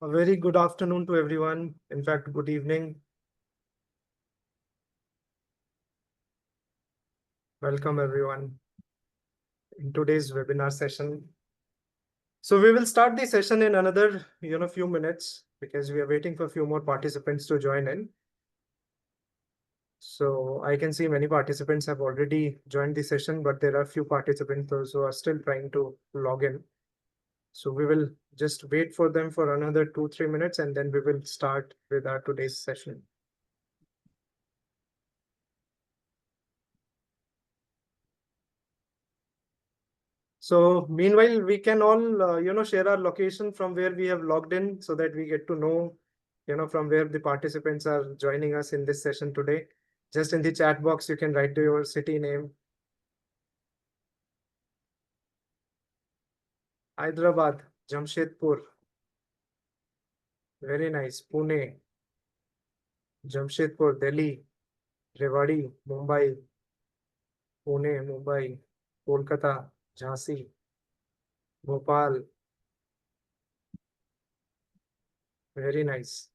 A very good afternoon to everyone. In fact, good evening. Welcome everyone in today's webinar session. So we will start the session in another, few minutes because we are waiting for a few more participants to join in. So I can see many participants have already joined the session, but there are few participants who are still trying to log in. So we will just wait for them for another 2-3 minutes and then we will start with our today's session. So meanwhile, we can all, share our location from where we have logged in so that we get to know, from where the participants are joining us in this session today. Just in the chat box, you can write your city name. Hyderabad, Jamshedpur. Very nice. Pune, Jamshedpur, Delhi, Rewari, Mumbai, Pune, Mumbai, Kolkata, Jhansi, Bhopal. Very nice.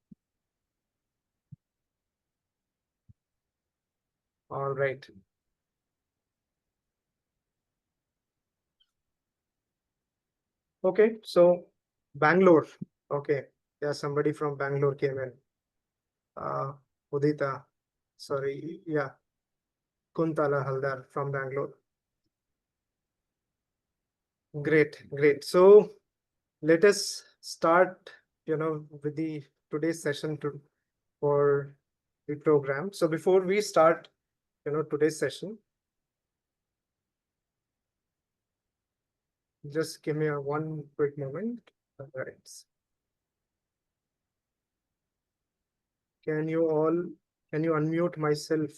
All right. Okay, so Bangalore. Okay, yeah, somebody from Bangalore came in. Udita, sorry, yeah, Kuntala Haldar from Bangalore. Great, great. So let us start, with the today's session for the program. So before we start, today's session, just give me one quick moment. All right. Can you unmute myself?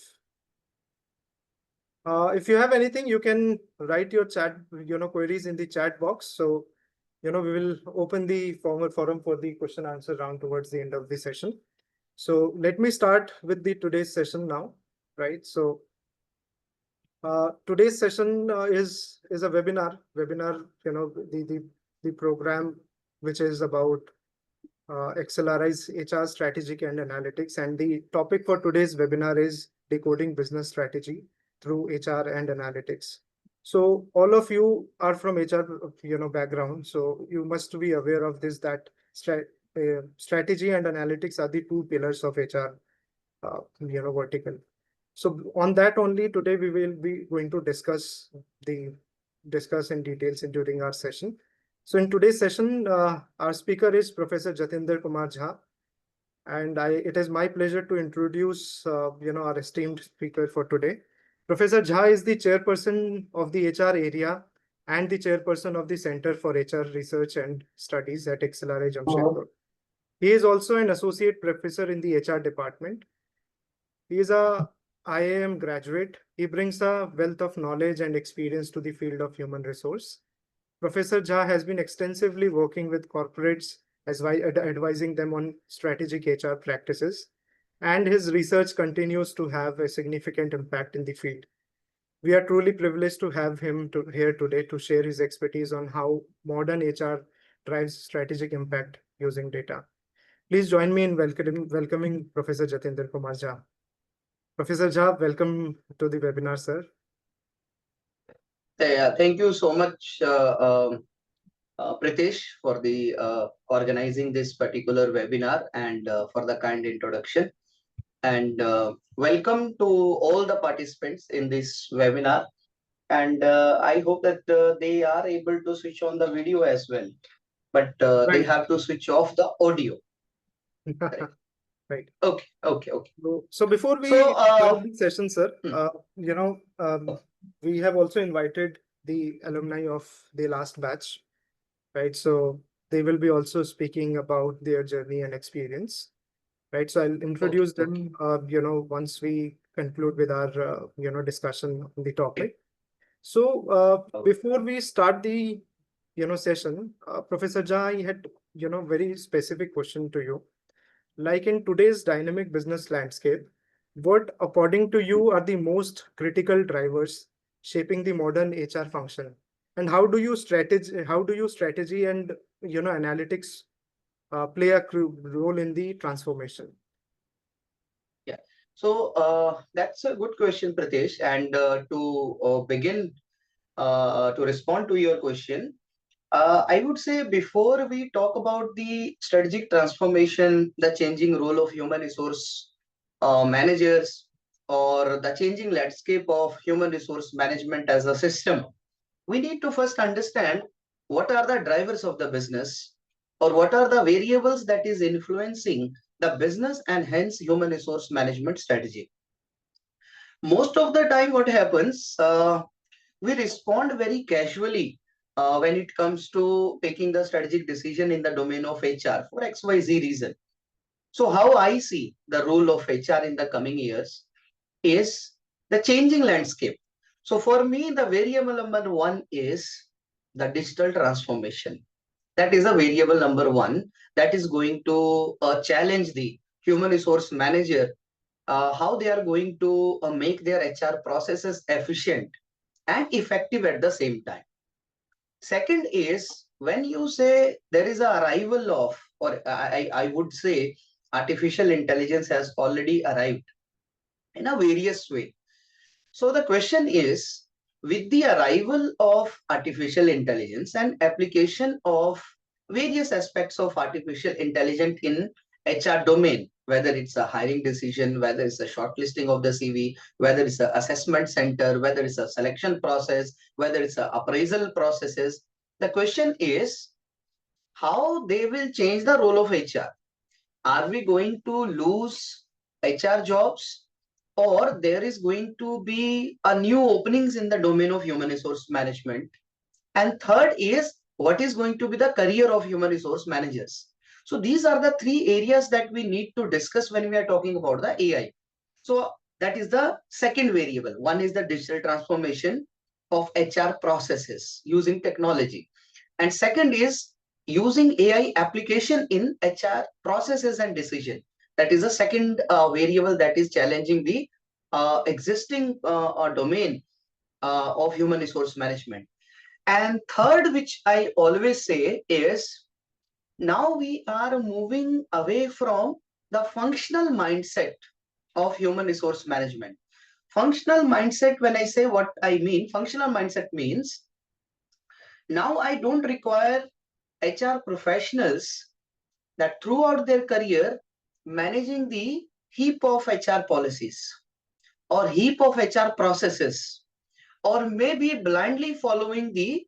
If you have anything, you can write your chat, queries in the chat box. So, we will open the formal forum for the question answer round towards the end of the session. So let me start with the today's session now, right? So today's session is a webinar. The program which is about XLRI's HR strategic and analytics, and the topic for today's webinar is decoding business strategy through HR and analytics. So all of you are from HR, background, so you must be aware of this, that strategy and analytics are the two pillars of HR, vertical. So on that only today we will be going to discuss in details during our session. So in today's session, our speaker is Professor Jatinder Kumar Jha, and it is my pleasure to introduce our esteemed speaker for today. Professor Jha is the chairperson of the HR area and the chairperson of the Center for HR Research and Studies at XLRI Jamshedpur. He is also an associate professor in the HR department. He is a IIM graduate. He brings a wealth of knowledge and experience to the field of human resource. Professor Jha has been extensively working with corporates as advising them on strategic HR practices, and his research continues to have a significant impact in the field. We are truly privileged to have him here today to share his expertise on how modern HR drives strategic impact using data. Please join me in welcoming Professor Jatinder Kumar Jha. Professor Jha, welcome to the webinar, sir. Yeah, thank you so much, Pritesh, for the organizing this particular webinar and for the kind introduction. And welcome to all the participants in this webinar. And I hope that they are able to switch on the video as well, but they have to switch off the audio. Right. Okay. So before we start the session, sir, we have also invited the alumni of the last batch, right? So they will be also speaking about their journey and experience, right? So I'll introduce them, once we conclude with our, discussion on the topic. So before we start the, session, Professor Jha, I had, very specific question to you. Like in today's dynamic business landscape, what, according to you, are the most critical drivers shaping the modern HR function? And how do you strategy and, analytics play a role in the transformation? Yeah. So that's a good question, Pritesh. And to begin to respond to your question, I would say before we talk about the strategic transformation, the changing role of human resource managers, or the changing landscape of human resource management as a system, we need to first understand what are the drivers of the business, or what are the variables that is influencing the business and hence human resource management strategy. Most of the time what happens, we respond very casually when it comes to taking the strategic decision in the domain of HR for XYZ reason. So how I see the role of HR in the coming years is the changing landscape. So for me, the variable number one is the digital transformation. That is a variable number one that is going to challenge the human resource manager, how they are going to make their HR processes efficient and effective at the same time. Second is when you say there is a arrival of, or I would say artificial intelligence has already arrived in a various way. So the question is, with the arrival of artificial intelligence and application of various aspects of artificial intelligence in HR domain, whether it's a hiring decision, whether it's a shortlisting of the CV, whether it's an assessment center, whether it's a selection process, whether it's an appraisal processes, the question is how they will change the role of HR. Are we going to lose HR jobs, or there is going to be a new openings in the domain of human resource management? And third is what is going to be the career of human resource managers? So these are the three areas that we need to discuss when we are talking about the AI. So that is the second variable. One is the digital transformation of HR processes using technology. And second is using AI application in HR processes and decision. That is the second variable that is challenging the existing domain of human resource management. And third, which I always say is now we are moving away from the functional mindset of human resource management. Functional mindset, when I say what I mean, functional mindset means now I don't require HR professionals that throughout their career managing the heap of HR policies or heap of HR processes, or maybe blindly following the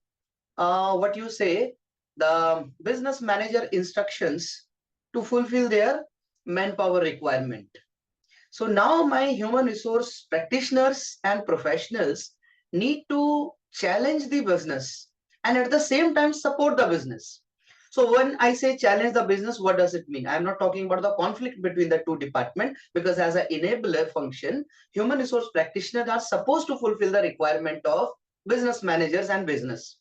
what you say, the business manager instructions to fulfill their manpower requirement. So now my human resource practitioners and professionals need to challenge the business and at the same time support the business. So when I say challenge the business, what does it mean? I'm not talking about the conflict between the two departments, because as an enabler function, human resource practitioners are supposed to fulfill the requirement of business managers and business.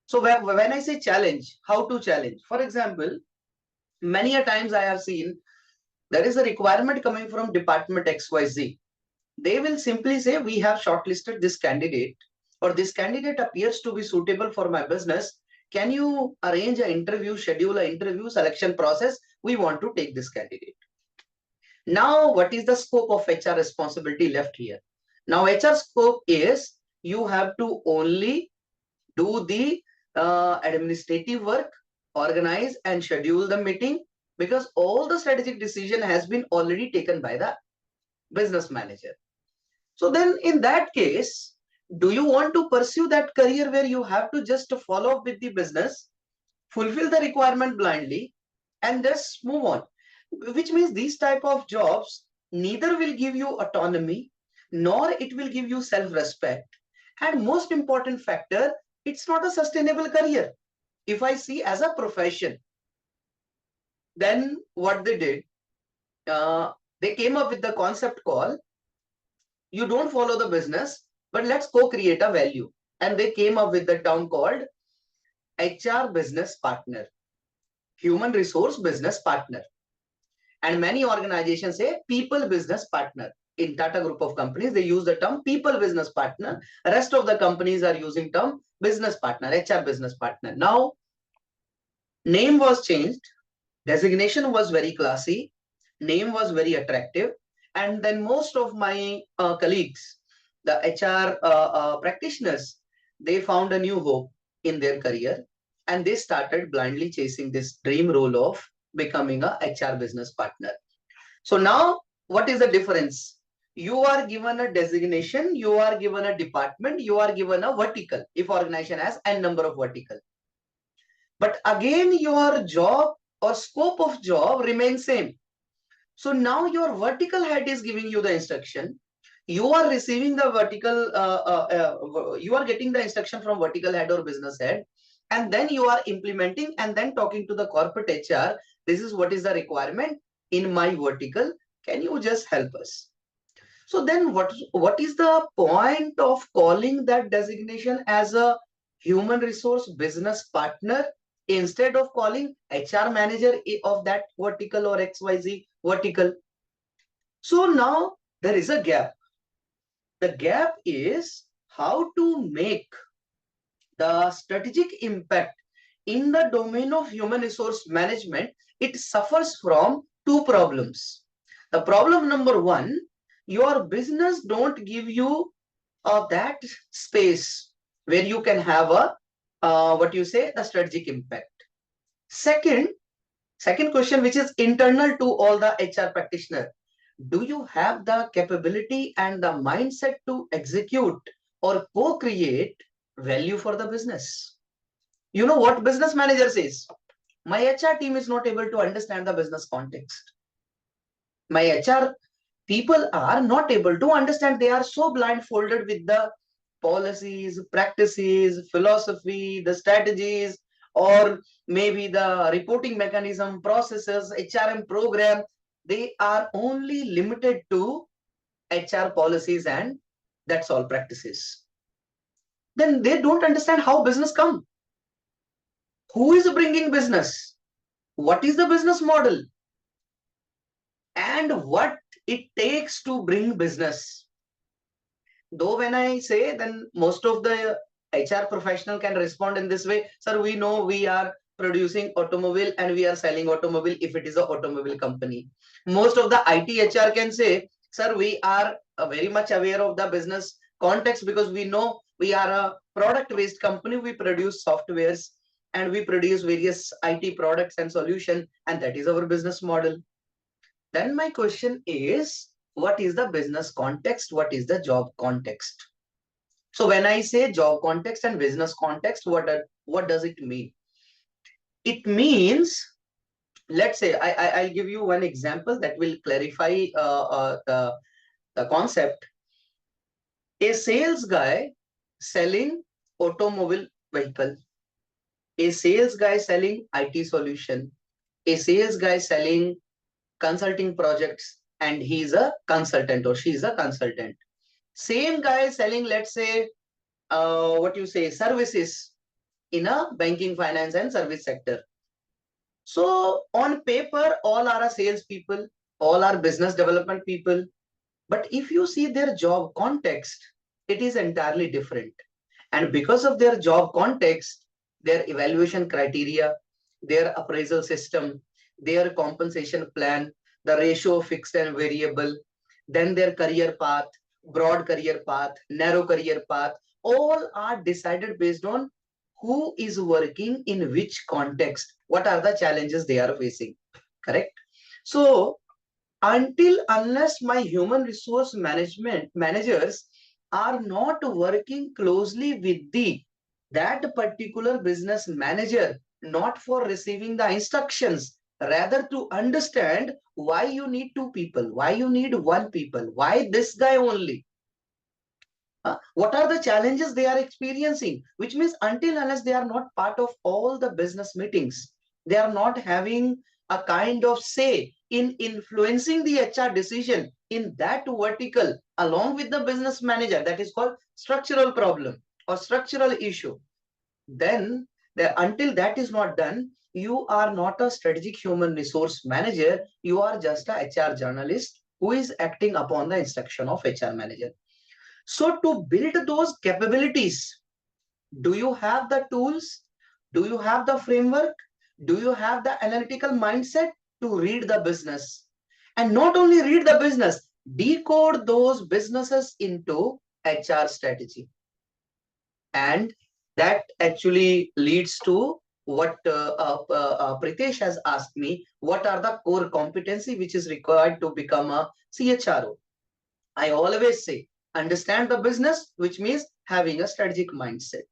So when I say challenge, how to challenge? For example, many a times I have seen there is a requirement coming from department XYZ. They will simply say, we have shortlisted this candidate, or this candidate appears to be suitable for my business. Can you arrange an interview, schedule an interview, selection process? We want to take this candidate. Now, what is the scope of HR responsibility left here? Now, HR scope is you have to only do the administrative work, organize and schedule the meeting, because all the strategic decision has been already taken by the business manager. So then in that case, do you want to pursue that career where you have to just follow up with the business, fulfill the requirement blindly, and just move on? Which means these type of jobs neither will give you autonomy, nor it will give you self-respect. And most important factor, it's not a sustainable career. If I see as a profession, then what they did, they came up with the concept called, you don't follow the business, but let's co-create a value. And they came up with the term called HR business partner, human resource business partner. And many organizations say people business partner. In Tata group of companies, they use the term people business partner. The rest of the companies are using term business partner, HR business partner. Now, name was changed, Designation was very classy, name was very attractive, and then most of my colleagues, the HR practitioners, they found a new hope in their career, and they started blindly chasing this dream role of becoming a HR business partner. So now, what is the difference? You are given a designation, you are given a department, you are given a vertical, if organization has n number of vertical. But again, your job or scope of job remains same. So now your vertical head is giving you the instruction. You are receiving the you are getting the instruction from vertical head or business head, and then you are implementing and then talking to the corporate HR. This is what is the requirement in my vertical. Can you just help us? So then what is the point of calling that designation as a human resource business partner instead of calling HR manager of that vertical or XYZ vertical? So now there is a gap. The gap is how to make the strategic impact in the domain of human resource management. It suffers from two problems. The problem number one, your business don't give you that space where you can have a what you say, the strategic impact. Second question, which is internal to all the HR practitioner, do you have the capability and the mindset to execute or co-create value for the business? You know what business manager says? My HR team is not able to understand the business context. My HR people are not able to understand. They are so blindfolded with the policies, practices, philosophy, the strategies, or maybe the reporting mechanism, processes, HRM program. They are only limited to HR policies and that's all practices. Then they don't understand how business come. Who is bringing business? What is the business model? And what it takes to bring business. Though when I say, then most of the HR professional can respond in this way, sir, we know we are producing automobile and we are selling automobile if it is an automobile company. Most of the IT HR can say, sir, we are very much aware of the business context because we know we are a product-based company. We produce softwares and we produce various IT products and solution, and that is our business model. Then my question is, what is the business context? What is the job context? So when I say job context and business context, what does it mean? It means, let's say, I'll give you one example that will clarify the concept. A sales guy selling automobile vehicle, a sales guy selling IT solution, a sales guy selling consulting projects, and he's a consultant or she's a consultant. Same guy selling, let's say, services in a banking, finance, and service sector. So on paper, all are a sales people, all are business development people. But if you see their job context, it is entirely different. And because of their job context, their evaluation criteria, their appraisal system, their compensation plan, the ratio of fixed and variable, then their career path, broad career path, narrow career path, all are decided based on who is working in which context, what are the challenges they are facing, correct? So unless my human resource managers are not working closely with that particular business manager, not for receiving the instructions, rather to understand why you need two people, why you need one people, why this guy only. What are the challenges they are experiencing? Which means until unless they are not part of all the business meetings, they are not having a kind of say in influencing the HR decision in that vertical along with the business manager. That is called structural problem or structural issue. Then until that is not done, you are not a strategic human resource manager. You are just a HR journalist who is acting upon the instruction of HR manager. So to build those capabilities, do you have the tools? Do you have the framework? Do you have the analytical mindset to read the business? And not only read the business, decode those businesses into HR strategy. And that actually leads to what Pritesh has asked me, what are the core competency which is required to become a CHRO? I always say, understand the business, which means having a strategic mindset.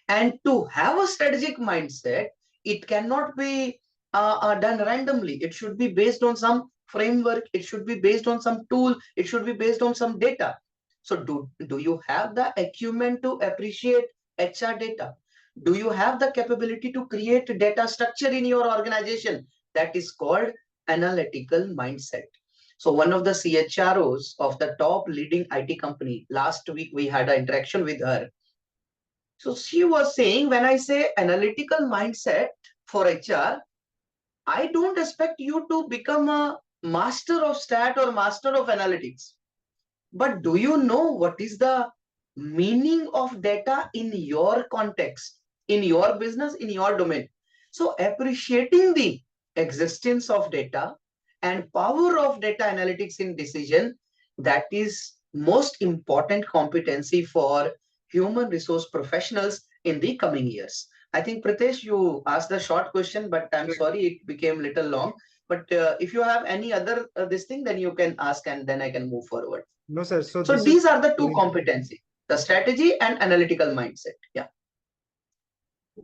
And to have a strategic mindset, it cannot be done randomly. It should be based on some framework. It should be based on some tool. It should be based on some data. So do you have the acumen to appreciate HR data? Do you have the capability to create data structure in your organization? That is called analytical mindset. So one of the CHROs of the top leading IT company, last week we had an interaction with her. So she was saying, when I say analytical mindset for HR, I don't expect you to become a master of stat or master of analytics. But do you know what is the meaning of data in your context, in your business, in your domain? So appreciating the existence of data and power of data analytics in decision, that is most important competency for human resource professionals in the coming years. I think Pritesh, you asked the short question, but I'm sorry it became little long. But if you have any other this thing, then you can ask and then I can move forward. No, sir. So So this these is are the two competency, the strategy and analytical mindset. Yeah.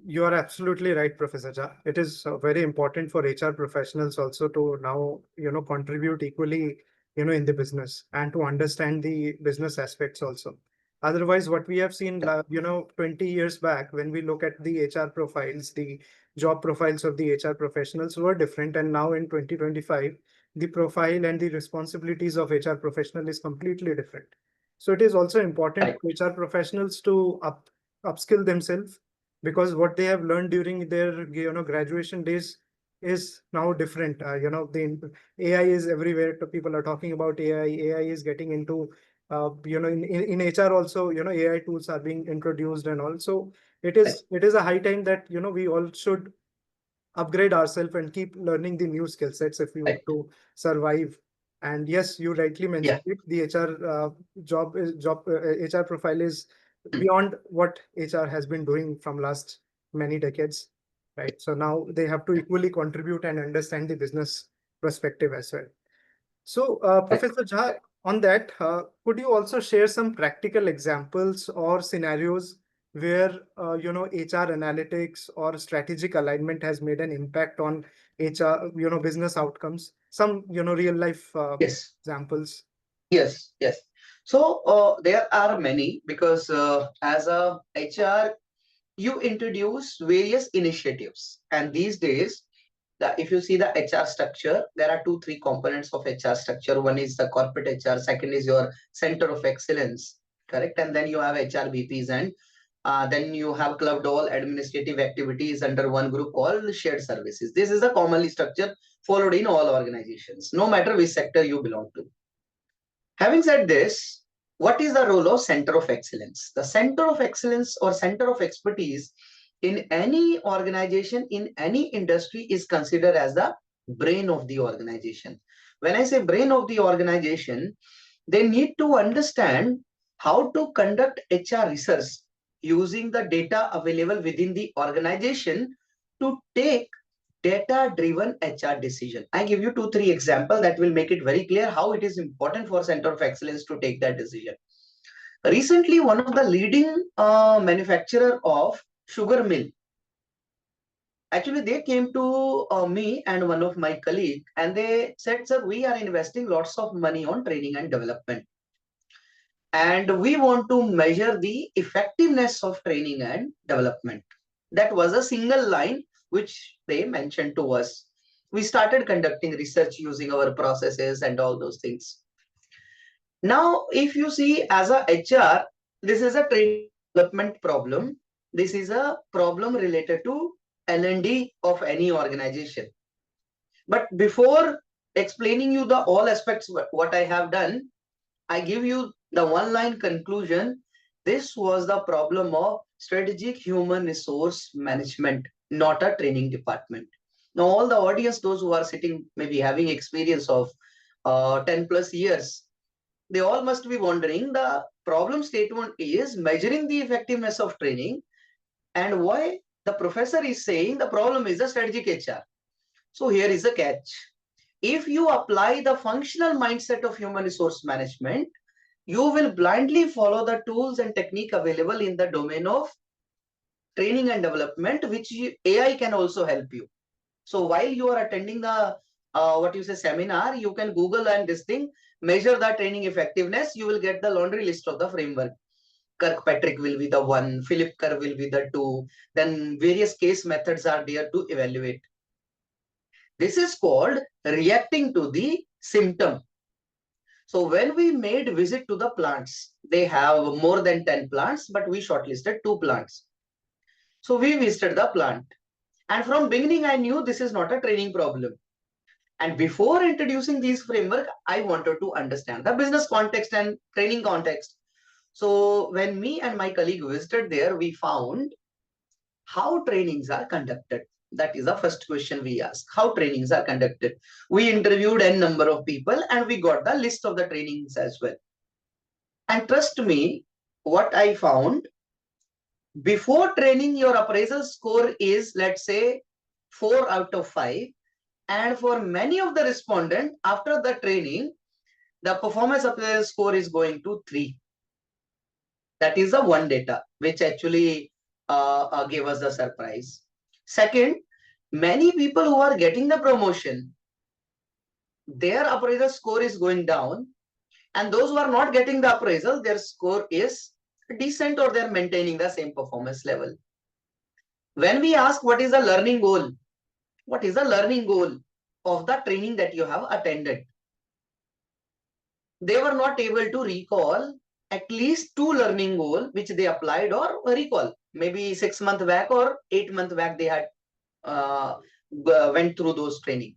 You are absolutely right, Professor Jha. It is very important for HR professionals also to now, contribute equally, in the business and to understand the business aspects also. Otherwise, what we have seen, 20 years back, when we look at the HR profiles, the job profiles of the HR professionals were different. And now in 2025, the profile and the responsibilities of HR professional is completely different. So it is also important for HR professionals to upskill themselves, because what they have learned during their graduation days is now different. The AI is everywhere. People are talking about AI. AI is getting into in HR also. AI tools are being introduced, and also it is a high time that we all should upgrade ourselves and keep learning the new skill sets if we want to survive. And yes, you rightly mentioned it. The HR HR profile is beyond what HR has been doing from last many decades, right? So now they have to equally contribute and understand the business perspective as well. So, Professor Jha, on that, could you also share some practical examples or scenarios where HR analytics or strategic alignment has made an impact on HR, business outcomes? Some real life Yes. examples. Yes. Yes. So there are many, because as a HR, you introduce various initiatives, and these days, if you see the HR structure, there are two, three components of HR structure. One is the corporate HR, second is your center of excellence, correct? And then you have HR BPs, and then you have clubbed all administrative activities under one group called shared services. This is the commonly structure followed in all organizations, no matter which sector you belong to. Having said this, what is the role of center of excellence? The center of excellence or center of expertise in any organization, in any industry, is considered as the brain of the organization. When I say brain of the organization, they need to understand how to conduct HR research using the data available within the organization to take data-driven HR decision. I give you two, three examples that will make it very clear how it is important for Center of Excellence to take that decision. Recently, one of the leading manufacturer of sugar mill, actually they came to me and one of my colleagues, and they said, sir, we are investing lots of money on training and development, and we want to measure the effectiveness of training and development. That was a single line which they mentioned to us. We started conducting research using our processes and all those things. Now, if you see as a HR, this is a training development problem. This is a problem related to L&D of any organization. But before explaining you the all aspects what I have done, I give you the one-line conclusion. This was the problem of strategic human resource management, not a training department. Now, all the audience, those who are sitting, maybe having experience of 10 plus years, they all must be wondering the problem statement is measuring the effectiveness of training, and why the professor is saying the problem is a strategic HR. So here is a catch. If you apply the functional mindset of human resource management, you will blindly follow the tools and technique available in the domain of training and development, which AI can also help you. So while you are attending the what you say seminar, you can Google and this thing, measure the training effectiveness. You will get the laundry list of the framework. Kirkpatrick will be the one, Philip Kerr will be the two. Then various case methods are there to evaluate. This is called reacting to the symptom. So when we made visit to the plants, they have more than 10 plants, but we shortlisted 2 plants. So we visited the plant. And from beginning, I knew this is not a training problem. And before introducing these framework, I wanted to understand the business context and training context. So when me and my colleague visited there, we found how trainings are conducted. That is the first question we asked. How trainings are conducted. We interviewed n number of people and we got the list of the trainings as well. And trust me, what I found, before training, your appraisal score is, let's say, 4 out of 5. And for many of the respondents, after the training, the performance appraisal score is going to 3. That is the one data, which actually gave us the surprise. Second, many people who are getting the promotion, their appraisal score is going down. And those who are not getting the appraisal, their score is decent or they're maintaining the same performance level. When we ask what is the learning goal, what is the learning goal of the training that you have attended, they were not able to recall at least 2 learning goals which they applied or recall. Maybe 6 months back or 8 months back they had went through those training.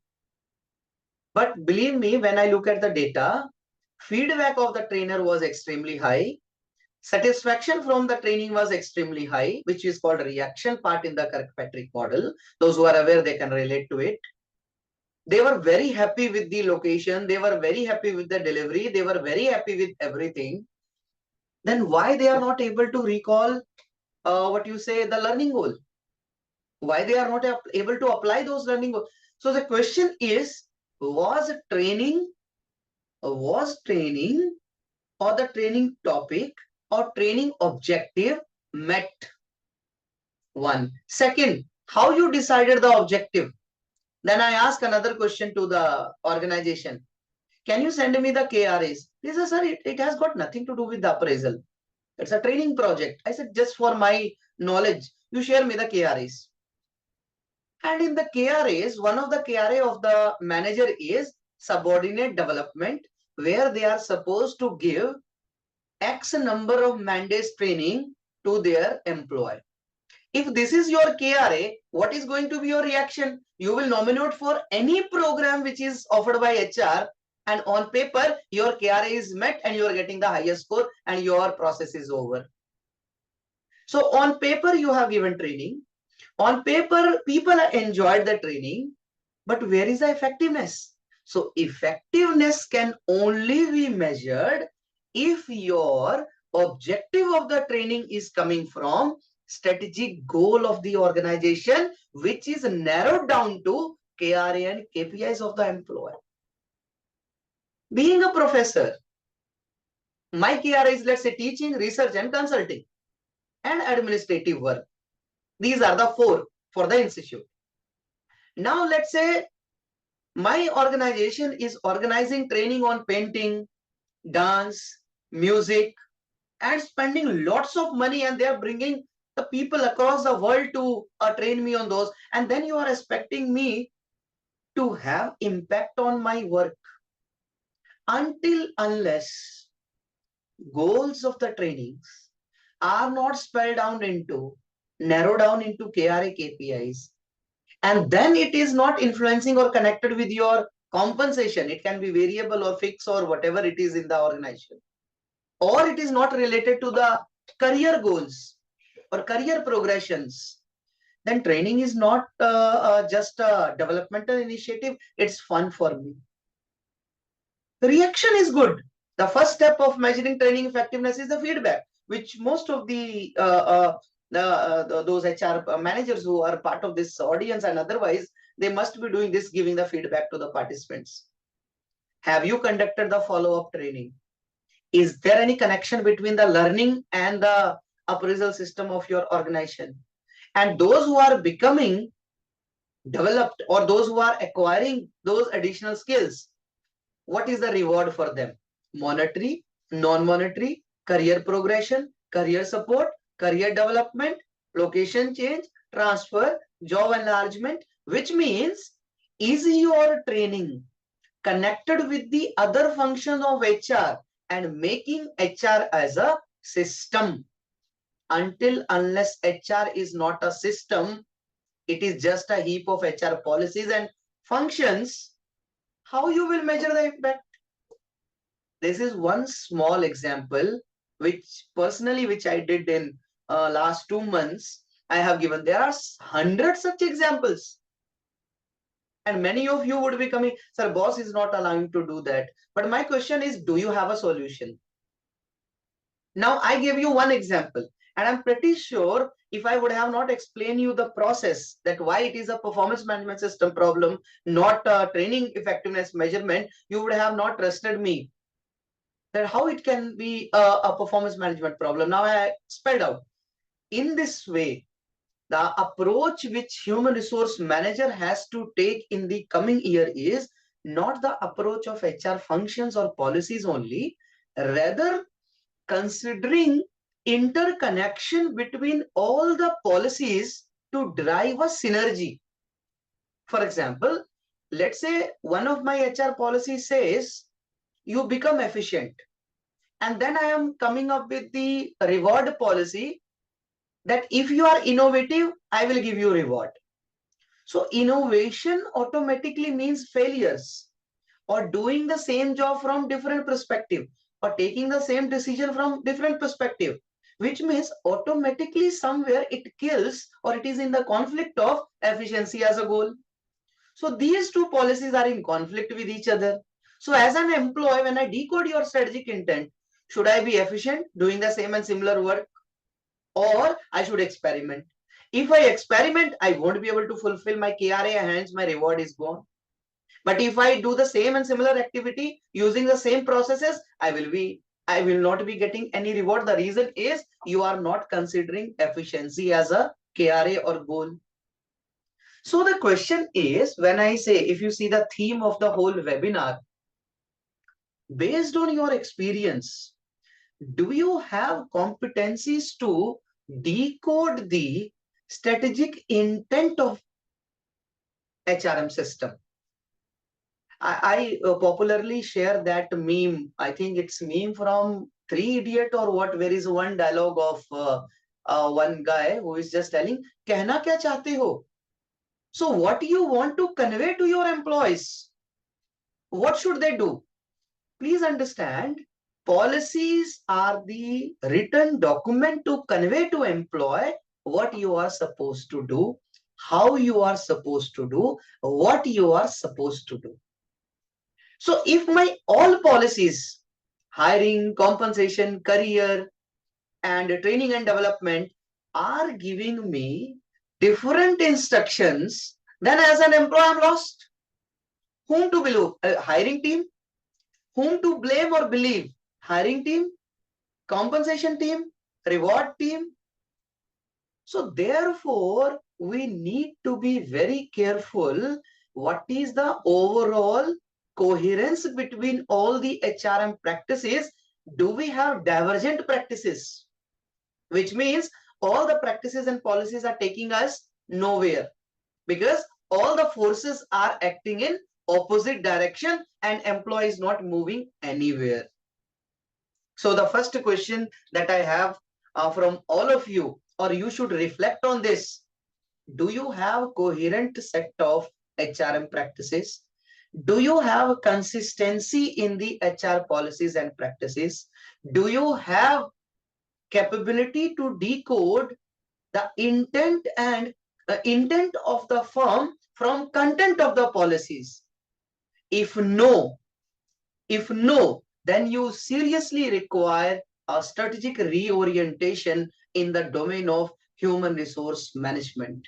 But believe me, when I look at the data, feedback of the trainer was extremely high. Satisfaction from the training was extremely high, which is called reaction part in the Kirkpatrick model. Those who are aware, they can relate to it. They were very happy with the location. They were very happy with the delivery. They were very happy with everything. Then why they are not able to recall what you say, the learning goal? Why they are not able to apply those learning goals? So the question is, was training or the training topic or training objective met? One. Second, how you decided the objective? Then I ask another question to the organization. Can you send me the KRAs? They said, sir, it has got nothing to do with the appraisal. It's a training project. I said, just for my knowledge, you share me the KRAs. And in the KRAs, one of the KRA of the manager is subordinate development, where they are supposed to give X number of mandates training to their employee. If this is your KRA, what is going to be your reaction? You will nominate for any program which is offered by HR, and on paper, your KRA is met and you are getting the highest score and your process is over. So on paper, you have given training. On paper, people enjoyed the training, but where is the effectiveness? So effectiveness can only be measured if your objective of the training is coming from strategic goal of the organization, which is narrowed down to KRA and KPIs of the employer. Being a professor, my KRA is, let's say, teaching, research and consulting and administrative work. These are the 4 for the institute. Now, let's say my organization is organizing training on painting, dance, music, and spending lots of money, and they are bringing the people across the world to train me on those. And then you are expecting me to have impact on my work. Unless goals of the trainings are not spelled down into, narrowed down into KRA KPIs, and then it is not influencing or connected with your compensation. It can be variable or fixed or whatever it is in the organization. Or it is not related to the career goals or career progressions. then training is not just a developmental initiative, it's fun for me. The reaction is good. The first step of measuring training effectiveness is the feedback, which most of the those HR managers who are part of this audience and otherwise, they must be doing this, giving the feedback to the participants. Have you conducted the follow-up training? Is there any connection between the learning and the appraisal system of your organization? And those who are becoming developed or those who are acquiring those additional skills, what is the reward for them? Monetary, non-monetary, career progression, career support, career development, location change, transfer, job enlargement, which means is your training connected with the other functions of HR and making HR as a system? Unless HR is not a system, it is just a heap of HR policies and functions, how you will measure the impact? This is one small example, which personally, which I did in last 2 months, I have given. There are hundreds such examples. And many of you would be coming, sir, boss is not allowing to do that. But my question is, do you have a solution? Now, I gave you one example, and I'm pretty sure if I would have not explained you the process, that why it is a performance management system problem, not a training effectiveness measurement, you would have not trusted me that how it can be a performance management problem. Now I spelled out. In this way, the approach which human resource manager has to take in the coming year is not the approach of HR functions or policies only, rather considering interconnection between all the policies to drive a synergy. For example, let's say one of my HR policies says you become efficient, and then I am coming up with the reward policy that if you are innovative, I will give you reward. So innovation automatically means failures or doing the same job from different perspective or taking the same decision from different perspective, which means automatically somewhere it kills or it is in the conflict of efficiency as a goal. So these two policies are in conflict with each other. So as an employee, when I decode your strategic intent, should I be efficient doing the same and similar work, or I should experiment? If I experiment, I won't be able to fulfill my KRA and hence my reward is gone. But if I do the same and similar activity using the same processes, I will not be getting any reward. The reason is you are not considering efficiency as a KRA or goal. So the question is, when I say, if you see the theme of the whole webinar, based on your experience, do you have competencies to decode the strategic intent of HRM system? I popularly share that meme. I think it's meme from Three Idiot or what, where is one dialogue of one guy who is just telling, कहना क्या चाहते हो? So what do you want to convey to your employees? What should they do? Please understand, policies are the written document to convey to employee what you are supposed to do, how you are supposed to do, what you are supposed to do. So if my all policies, hiring, compensation, career, and training and development are giving me different instructions, then as an employee, I'm lost. Whom to believe? Hiring team? Whom to blame or believe? Hiring team? Compensation team? Reward team? So therefore, we need to be very careful. What is the overall coherence between all the HRM practices? Do we have divergent practices? Which means all the practices and policies are taking us nowhere, because all the forces are acting in opposite direction and employee is not moving anywhere. So the first question that I have from all of you, or you should reflect on this: do you have coherent set of HRM practices? Do you have consistency in the HR policies and practices? Do you have capability to decode the intent and intent of the firm from content of the policies? If no, then you seriously require a strategic reorientation in the domain of human resource management.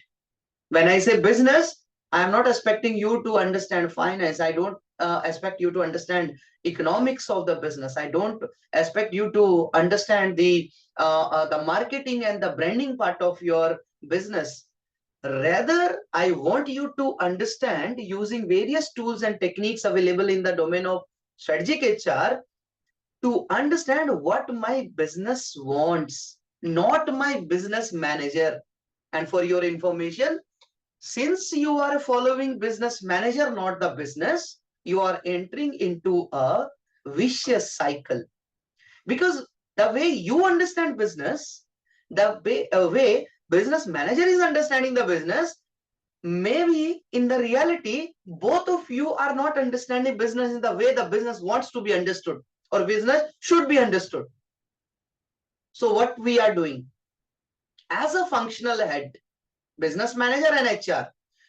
When I say business, I am not expecting you to understand finance. I don't expect you to understand economics of the business. I don't expect you to understand the marketing and the branding part of your business. Rather, I want you to understand, using various tools and techniques available in the domain of strategic HR, to understand what my business wants, not my business manager. And for your information, since you are following business manager, not the business, you are entering into a vicious cycle. Because the way you understand business, the way business manager is understanding the business, maybe in the reality, both of you are not understanding business in the way the business wants to be understood or business should be understood. So what we are doing as a functional head, business manager and HR,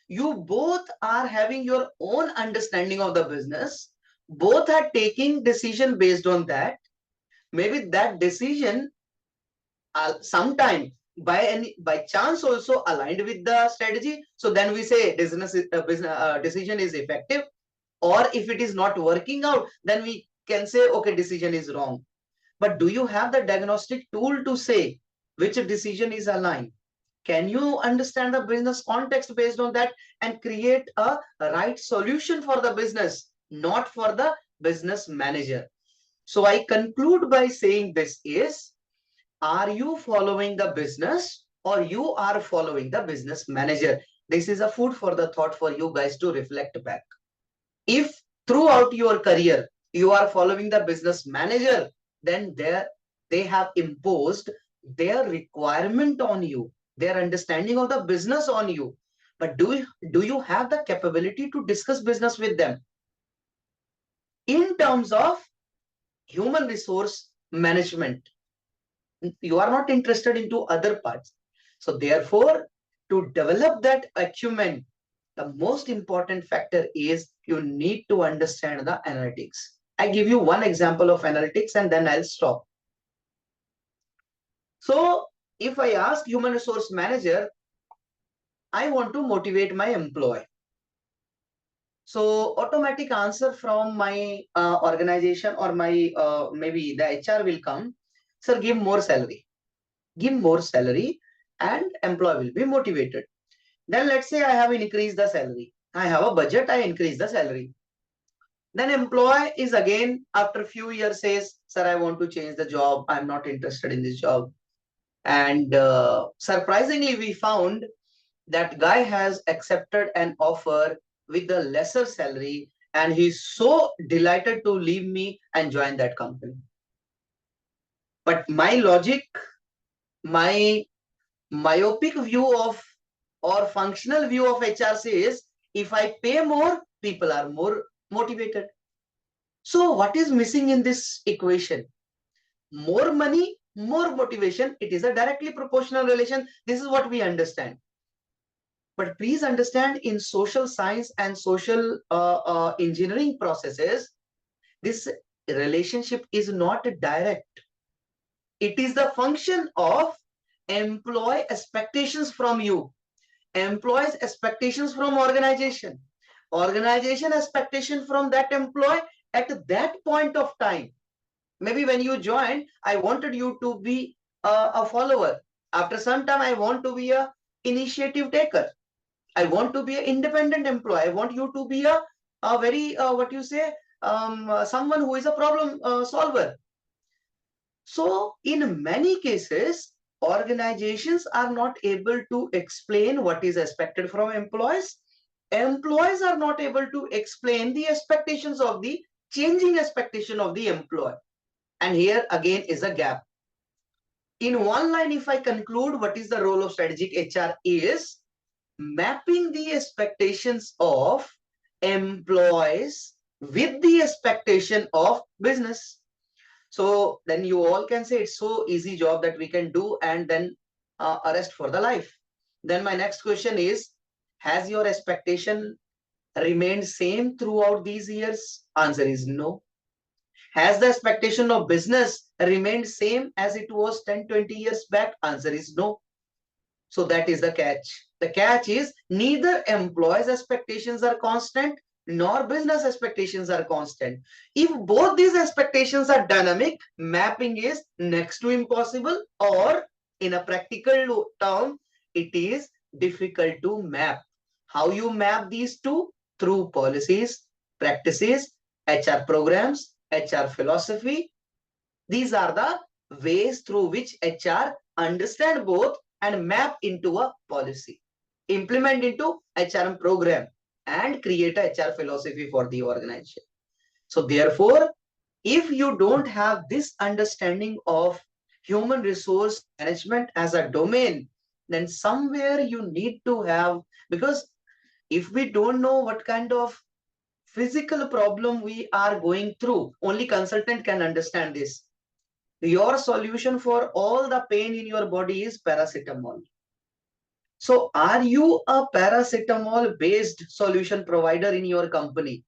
you both are having your own understanding of the business. Both are taking decision based on that. Maybe that decision sometime by chance also aligned with the strategy. So then we say business decision is effective. Or if it is not working out, then we can say, okay, decision is wrong. But do you have the diagnostic tool to say which decision is aligned? Can you understand the business context based on that and create a right solution for the business, not for the business manager? So I conclude by saying this is, are you following the business or you are following the business manager? This is a food for the thought for you guys to reflect back. If throughout your career you are following the business manager, then they have imposed their requirement on you, their understanding of the business on you. But do you have the capability to discuss business with them in terms of human resource management? You are not interested into other parts. So therefore, to develop that acumen, the most important factor is you need to understand the analytics. I give you one example of analytics and then I'll stop. So if I ask human resource manager, I want to motivate my employee. So automatic answer from my organization or my maybe the HR will come, sir, give more salary. Give more salary and employee will be motivated. Then let's say I have increased the salary. I have a budget, I increase the salary. Then employee is again after a few years says, sir, I want to change the job. I'm not interested in this job. And surprisingly, we found that guy has accepted an offer with a lesser salary and he's so delighted to leave me and join that company. But my logic, my myopic view of or functional view of HR says, if I pay more, people are more motivated. So what is missing in this equation? More money, more motivation. It is a directly proportional relation. This is what we understand. But please understand, in social science and social engineering processes, this relationship is not direct. It is the function of employee expectations from you, employees expectations from organization, organization expectation from that employee at that point of time. Maybe when you joined, I wanted you to be a follower. After some time, I want to be a initiative taker. I want to be an independent employee. I want you to be a very, what you say, someone who is a problem solver. So in many cases, organizations are not able to explain what is expected from employees. Employees are not able to explain the expectations of the changing expectation of the employee. And here again is a gap. In one line, if I conclude what is the role of strategic HR is mapping the expectations of employees with the expectation of business. So then you all can say it's so easy job that we can do and then arrest for the life. Then my next question is, has your expectation remained same throughout these years? Answer is no. Has the expectation of business remained same as it was 10, 20 years back? Answer is no. So that is the catch. The catch is neither employees' expectations are constant nor business expectations are constant. If both these expectations are dynamic, mapping is next to impossible, or in a practical term, it is difficult to map. How you map these two? Through policies, practices, HR programs, HR philosophy. These are the ways through which HR understand both and map into a policy, implement into HRM program, and create a HR philosophy for the organization. So therefore, if you don't have this understanding of human resource management as a domain, then somewhere you need to have, because if we don't know what kind of physical problem we are going through, only consultant can understand this. Your solution for all the pain in your body is paracetamol. So are you a paracetamol based solution provider in your company,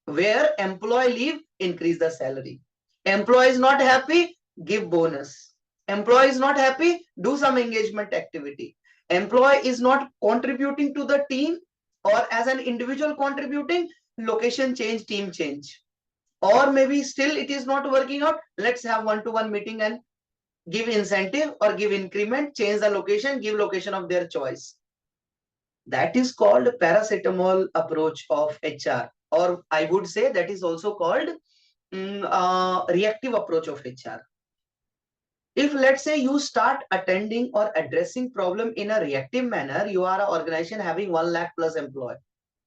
where employee leave, increase the salary? Employee is not happy, give bonus. Employee is not happy, do some engagement activity. Employee is not contributing to the team, or as an individual contributing, location change, team change. Or maybe still it is not working out, let's have one-to-one meeting and give incentive or give increment, change the location, give location of their choice. That is called paracetamol approach of HR, or I would say that is also called reactive approach of HR. If let's say you start attending or addressing problem in a reactive manner, you are an organization having 1 lakh plus employee,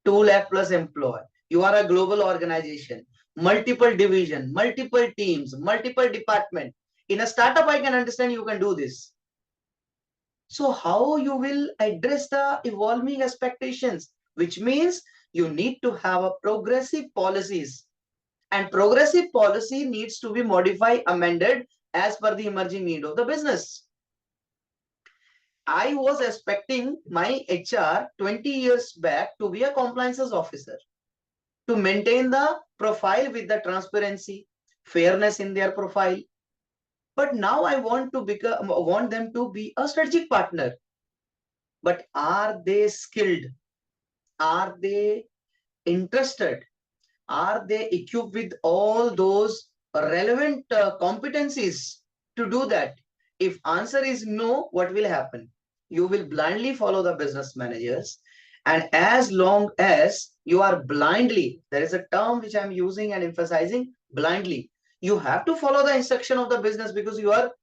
2 lakh plus employee. You are a global organization, multiple division, multiple teams, multiple department. In a startup, I can understand you can do this. So how you will address the evolving expectations, which means you need to have a progressive policies, and progressive policy needs to be modified, amended as per the emerging need of the business. I was expecting my HR 20 years back to be a compliances officer, to maintain the profile with the transparency, fairness in their profile. But now I want them to be a strategic partner. But are they skilled? Are they interested? Are they equipped with all those relevant competencies to do that? If answer is no, what will happen? You will blindly follow the business managers. And as long as you are blindly, there is a term which I'm using and emphasizing, blindly. You have to follow the instruction of the business, because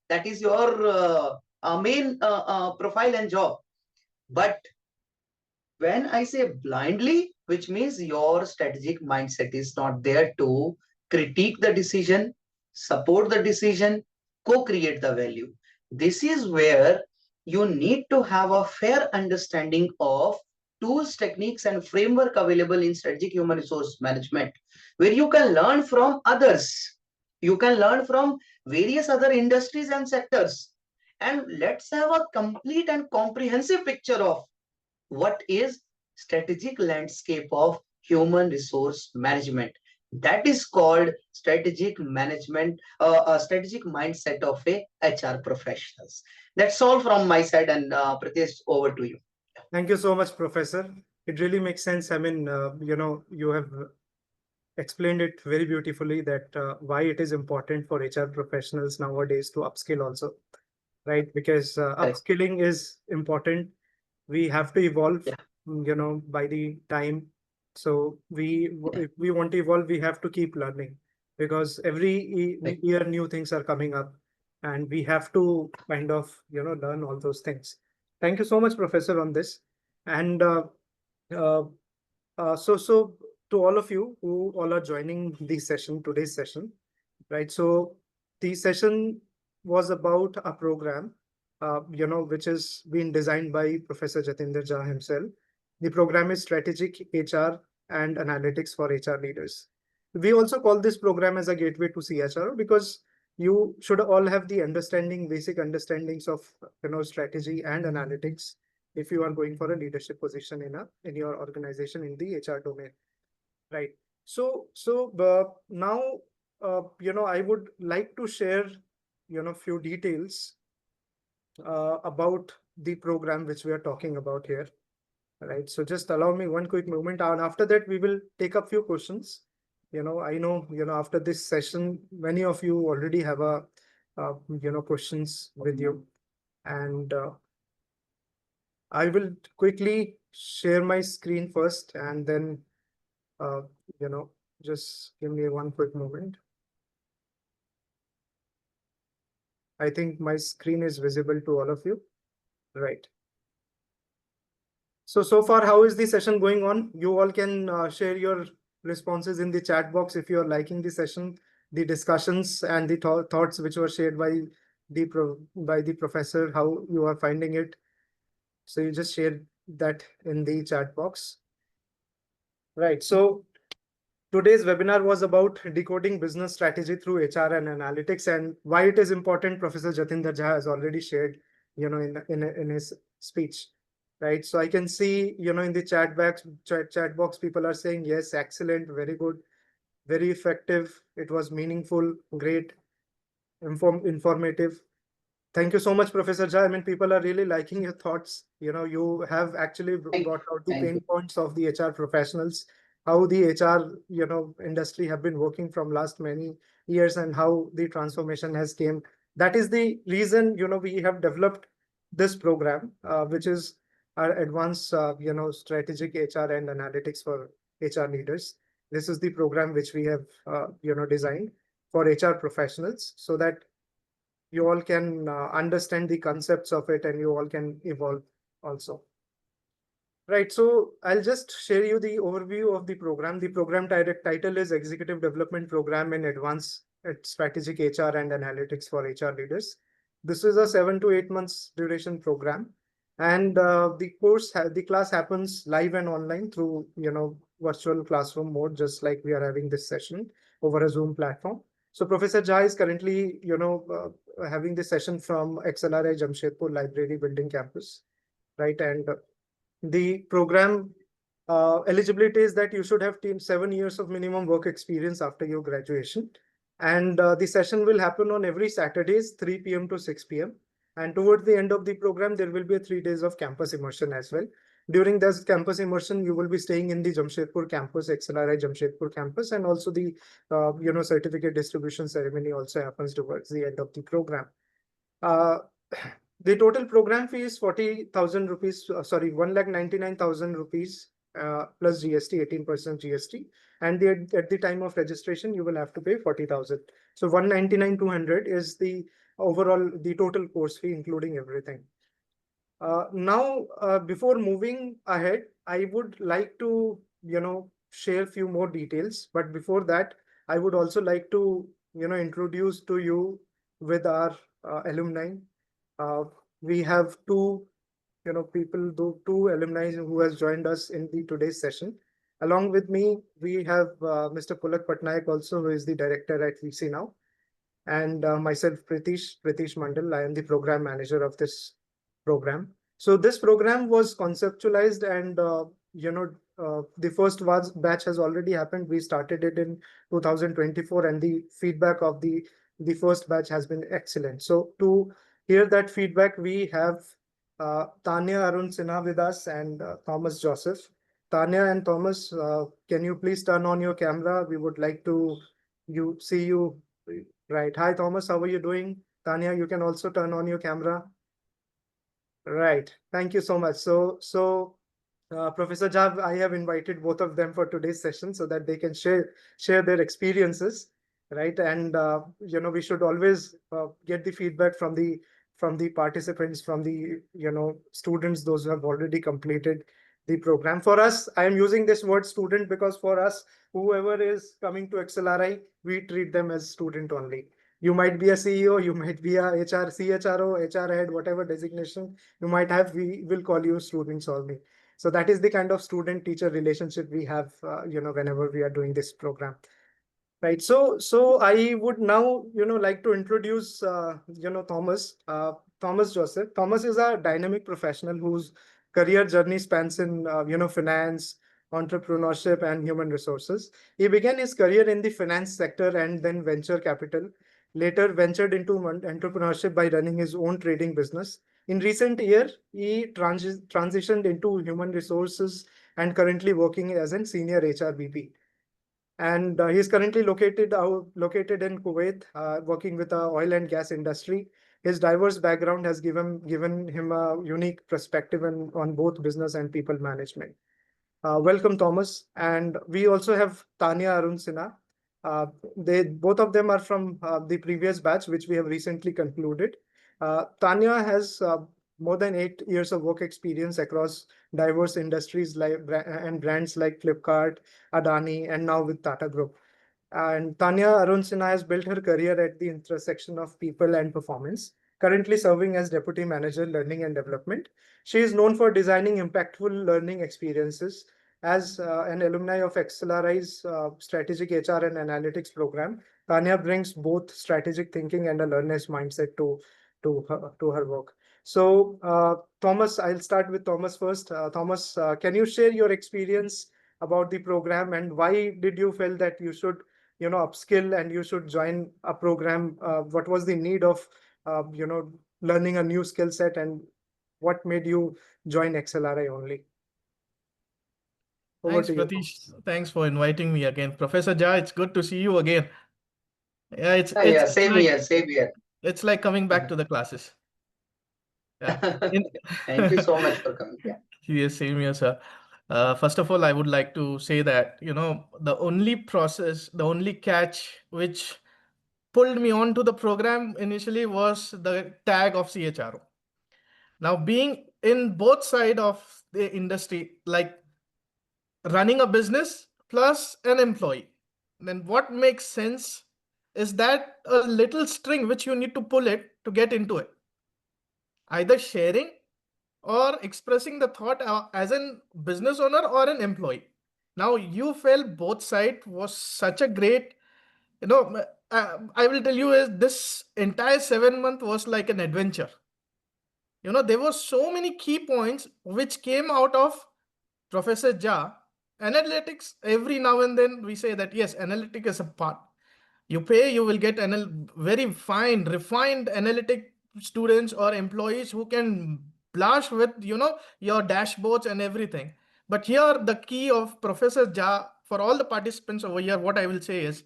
that is your main profile and job. But when I say blindly, which means your strategic mindset is not there to critique the decision, support the decision, co-create the value. This is where you need to have a fair understanding of tools, techniques, and framework available in strategic human resource management, where you can learn from others. You can learn from various other industries and sectors. And let's have a complete and comprehensive picture of what is strategic landscape of human resource management. That is called strategic management, a strategic mindset of a HR professionals. That's all from my side, and Pritesh, over to you. Thank you so much, Professor. It really makes sense. I mean, you have explained it very beautifully that why it is important for HR professionals nowadays to upskill also, right? Because upskilling is important. We have to evolve, by the time. So if we want to evolve, we have to keep learning, because every year new things are coming up, and we have to kind of, learn all those things. Thank you so much, Professor, on this. And uh, so to all of you who all are joining today's session, right? So the session was about a program, which is being designed by Professor Jatinder Jha himself. The program is Strategic HR and Analytics for HR Leaders. We also call this program as a gateway to CHRO, because you should all have the basic understandings of, strategy and analytics if you are going for a leadership position in your organization in the HR domain, right? So now, I would like to share, few details about the program which we are talking about here, right? So just allow me one quick moment, and after that we will take up few questions. I know, after this session, many of you already have questions with you, and I will quickly share my screen first, and then, uh, you know, just give me one quick moment. I think my screen is visible to all of you, right? So far, how is the session going on? You all can share your responses in the chat box if you are liking the session, the discussions, and the thoughts which were shared by the professor, how you are finding it. So you just share that in the chat box. Right. So today's webinar was about decoding business strategy through HR and analytics, and why it is important. Professor Jatinder Jha has already shared, in his speech, right? So I can see, in the chat box, people are saying yes, excellent, very good, very effective. It was meaningful, great, informative. Thank you so much, Professor Jha. I mean, people are really liking your thoughts. You have actually Thank brought out the thank pain you. points of the HR professionals, how the HR, industry have been working from last many years, and how the transformation has came. That is the reason, we have developed this program, which is our advanced, strategic HR and analytics for HR leaders. This is the program which we have, designed for HR professionals, so that you all can understand the concepts of it, and you all can evolve also. Right, so I'll just share you the overview of the program. The program title is Executive Development Program in Advanced Strategic HR and Analytics for HR Leaders. This is a 7 to 8 months duration program, and the class happens live and online through, virtual classroom mode, just like we are having this session over a Zoom platform. So Professor Jha is currently, having this session from XLRI Jamshedpur Library Building campus, right? And the program eligibility is that you should have 7 years of minimum work experience after your graduation. And the session will happen on every Saturdays, 3 p.m. to 6 p.m. And towards the end of the program, there will be 3 days of campus immersion as well. During this campus immersion, you will be staying in the Jamshedpur campus, XLRI Jamshedpur campus, and also the certificate distribution ceremony also happens towards the end of the program. Uh, the total program fee is 40,000 rupees, sorry, 1,99,000 rupees plus GST, 18% GST. And at the time of registration, you will have to pay 40,000. So 199,200 is the overall, the total course fee, including everything. Now, before moving ahead, I would like to, share a few more details. But before that, I would also like to, introduce to you with our alumni. Uh, we have two, two alumni who has joined us in the today's session. Along with me, we have Mr. Pulak Patnaik also, who is the director at VC now, and myself, Pritish Mandal. I am the program manager of this program. So this program was conceptualized, and the first batch has already happened. We started it in 2024, and the feedback of the first batch has been excellent. So to hear that feedback, we have Tanya Arun Sinha with us, and Thomas Joseph. Tanya and Thomas, can you please turn on your camera? We would like to see you. Right. Hi, Thomas. How are you doing? Tanya, you can also turn on your camera. Right. Thank you so much. Professor Jha, I have invited both of them for today's session so that they can share their experiences, right? And we should always get the feedback from the participants, from the students, those who have already completed the program. For us, I am using this word student because for us, whoever is coming to XLRI, we treat them as student only. You might be a CEO, you might be a HR, CHRO, HR head, whatever designation you might have, we will call you students only. So that is the kind of student-teacher relationship we have, whenever we are doing this program. Right. So I would now, like to introduce, Thomas Joseph. Thomas is a dynamic professional whose career journey spans in finance, entrepreneurship, and human resources. He began his career in the finance sector and then venture capital. Later, ventured into entrepreneurship by running his own trading business. In recent year, he transitioned into human resources and currently working as a senior HR VP. And he's currently located in Kuwait, working with the oil and gas industry. His diverse background has given him a unique perspective on both business and people management. Welcome, Thomas. And we also have Tanya Arun Sinha. They both of them are from the previous batch, which we have recently concluded. Tanya has more than 8 years of work experience across diverse industries and brands like Flipkart, Adani, and now with Tata Group. And Tanya Arun Sinha has built her career at the intersection of people and performance, currently serving as Deputy Manager, Learning and Development. She is known for designing impactful learning experiences. As an alumni of XLRI's Strategic HR and Analytics program, Tanya brings both strategic thinking and a learner's mindset to her work. So, Thomas, I'll start with Thomas first. Thomas, can you share your experience about the program and why did you feel that you should upskill and you should join a program? What was the need of learning a new skill set, and what made you join XLRI only? Over Thanks, to you. Pratish. Thanks for inviting me again. Professor Jha, it's good to see you again. Yeah, it's Yeah, it's same like here, same here. it's like coming back to the classes. Yeah. Thank you so much for coming. Yeah. Yes, same here, sir. First of all, I would like to say that, the only process, the only catch which pulled me onto the program initially was the tag of CHRO. Now, being in both side of the industry, like running a business plus an employee, then what makes sense is that a little string which you need to pull it to get into it, either sharing or expressing the thought as a business owner or an employee. Now you felt both side was such a great, I will tell you is this entire 7 month was like an adventure. There were so many key points which came out of Professor Jha. Analytics, every now and then we say that yes, analytic is a part. You pay, you will get very fine, refined analytic students or employees who can blast with your dashboards and everything. But here the key of Professor Jha for all the participants over here, what I will say is,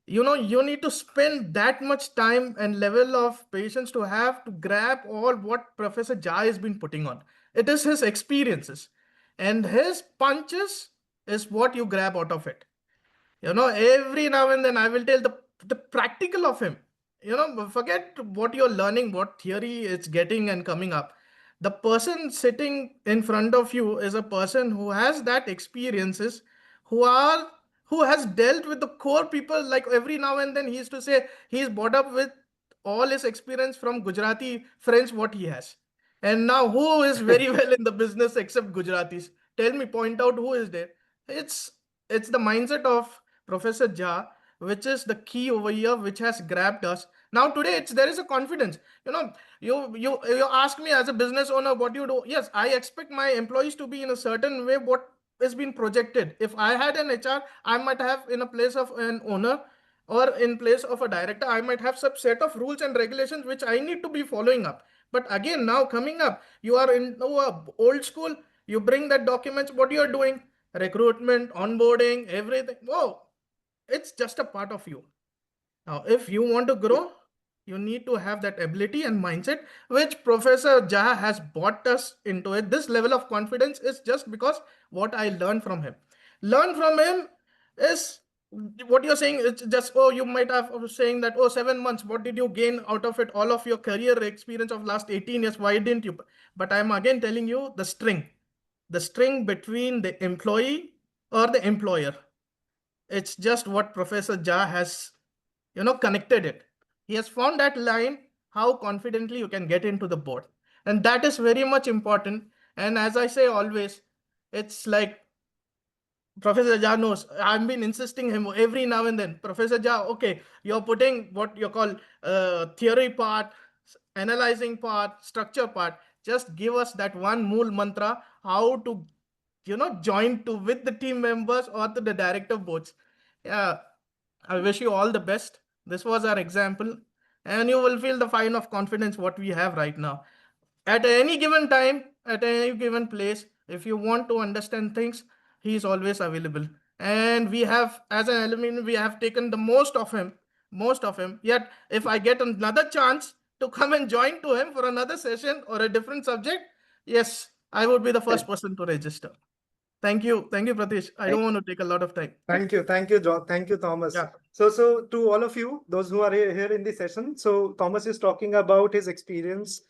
you need to spend that much time and level of patience to have to grab all what Professor Jha has been putting on. It is his experiences and his punches is what you grab out of it. Every now and then I will tell the practical of him. Forget what you're learning, what theory it's getting and coming up. The person sitting in front of you is a person who has that experiences, who has dealt with the core people. Like every now and then he used to say he's brought up with all his experience from Gujarati French, what he has. And now who is very well in the business except Gujaratis? Tell me, point out who is there. It's the mindset of Professor Jha, which is the key over here, which has grabbed us. Now today, there is a confidence. You ask me as a business owner what you do. Yes, I expect my employees to be in a certain way. What is being projected. If I had an HR, I might have in a place of an owner or in place of a director, I might have some set of rules and regulations which I need to be following up. But again, now coming up, you are in old school. You bring that documents. What you are doing? Recruitment, onboarding, everything. Whoa. It's just a part of you. Now, if you want to grow, you need to have that ability and mindset, which Professor Jha has brought us into it. This level of confidence is just because what I learned from him. Learn from him is what you're saying. It's just, you might have saying that, 7 months, what did you gain out of it? All of your career experience of last 18 years, why didn't you? But I'm again telling you the string between the employee or the employer. It's just what Professor Jha has, connected it. He has found that line, how confidently you can get into the board. And that is very much important. And as I say always, it's like Professor Jha knows, I've been insisting him every now and then. Professor Jha, okay, you're putting what you call theory part, analyzing part, structure part. just give us that one mool mantra, how to, join to with the team members or to the director boards. Yeah, I wish you all the best. This was our example, and you will feel the fine of confidence what we have right now. At any given time, at any given place, if you want to understand things, he is always available. And we have, as an alumni, we have taken the most of him. Yet, if I get another chance to come and join to him for another session or a different subject, yes, I would be the first person to register. Thank you, Pratish. I don't want to take a lot of time. Thank you, John. Thank you, Thomas. Yeah. So to all of you, those who are here in the session, so Thomas is talking about his experience,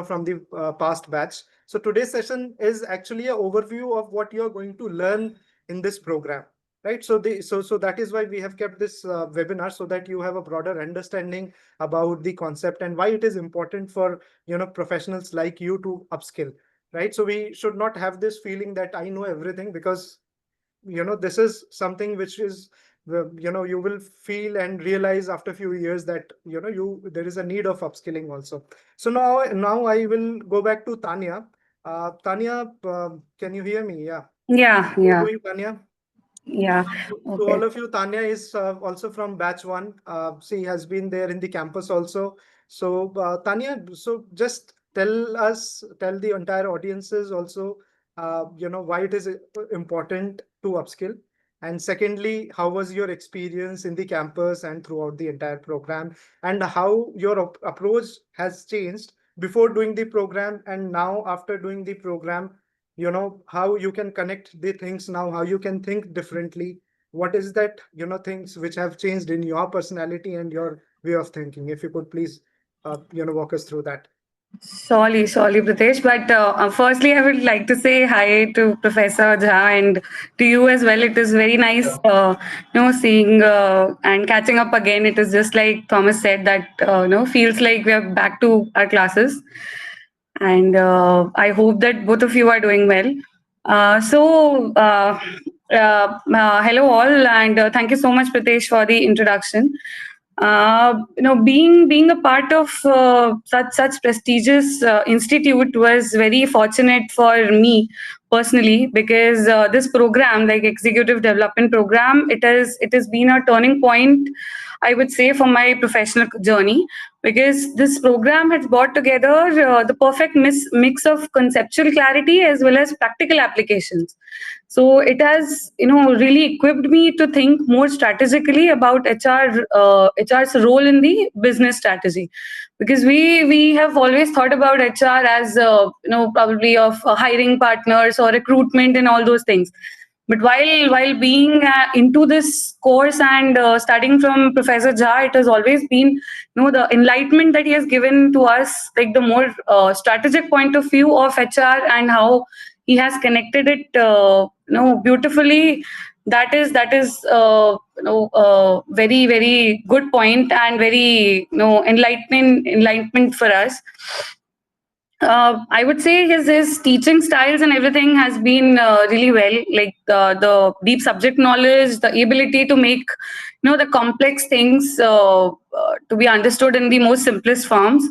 from the past batch. So today's session is actually an overview of what you're going to learn in this program, right? So that is why we have kept this webinar, so that you have a broader understanding about the concept and why it is important for professionals like you to upskill, right? So we should not have this feeling that I know everything, because this is something which is you will feel and realize after a few years that there is a need of upskilling also. So now I will go back to Tanya. Tanya, can you hear me? Yeah. Yeah, How are you doing, Tanya? yeah. To all of you, Tanya is also from batch 1. She has been there in the campus also. So Tanya, so just tell the entire audiences also, why it is important to upskill. And secondly, how was your experience in the campus and throughout the entire program, and how your approach has changed before doing the program and now after doing the program, how you can connect the things now, how you can think differently. What is that, things which have changed in your personality and your way of thinking? If you could please, walk us through that. Sorry, Pritesh. But firstly, I would like to say hi to Professor Jha and to you as well. It is very nice, seeing and catching up again. It is just like Thomas said that, feels like we are back to our classes. And I hope that both of you are doing well. Hello all, and thank you so much, Pritesh, for the introduction. Being a part of such prestigious institute was very fortunate for me personally, because this program, like executive development program, it has been a turning point, I would say, for my professional journey, because this program has brought together the perfect mix of conceptual clarity as well as practical applications. So it has, really equipped me to think more strategically about HR's role in the business strategy, because we have always thought about HR as probably of hiring partners or recruitment and all those things. But while being into this course and studying from Professor Jha, it has always been, the enlightenment that he has given to us, like the more strategic point of view of HR and how he has connected it, beautifully. That is very very good point and very enlightenment for us. I would say his teaching styles and everything has been really well, like the deep subject knowledge, the ability to make the complex things to be understood in the most simplest forms.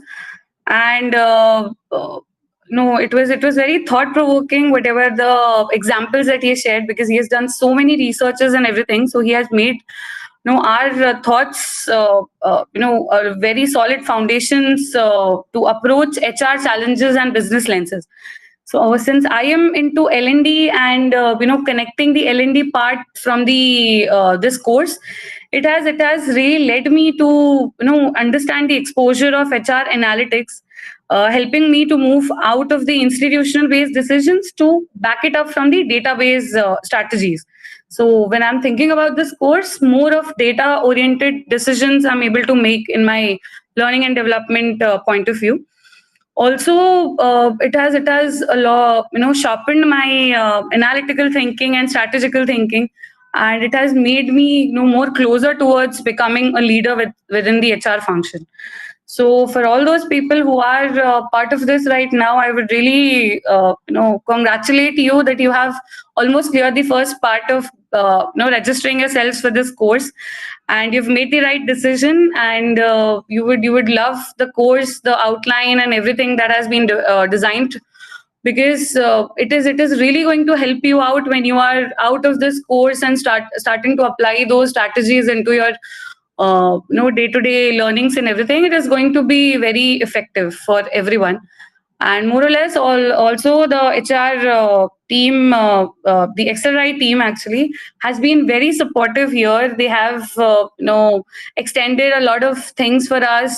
And no, it was very thought provoking, whatever the examples that he shared, because he has done so many researches and everything. So he has made our thoughts, are very solid foundations to approach HR challenges and business lenses. So since I am into L&D and connecting the L&D part from the this course, it has really led me to understand the exposure of HR analytics, helping me to move out of the institutional based decisions to back it up from the database strategies. So when I'm thinking about this course, more of data oriented decisions I'm able to make in my learning and development point of view. Also, it has a lot, sharpened my analytical thinking and strategical thinking, and it has made me more closer towards becoming a leader within the HR function. So for all those people who are part of this right now, I would really congratulate you that you have almost cleared the first part of registering yourselves for this course, and you've made the right decision, and you would love the course, the outline, and everything that has been designed, because it is really going to help you out when you are out of this course and starting to apply those strategies into your day-to-day learnings and everything. It is going to be very effective for everyone. And more or less, also the HR team, the XLRI team actually has been very supportive here. They have extended a lot of things for us.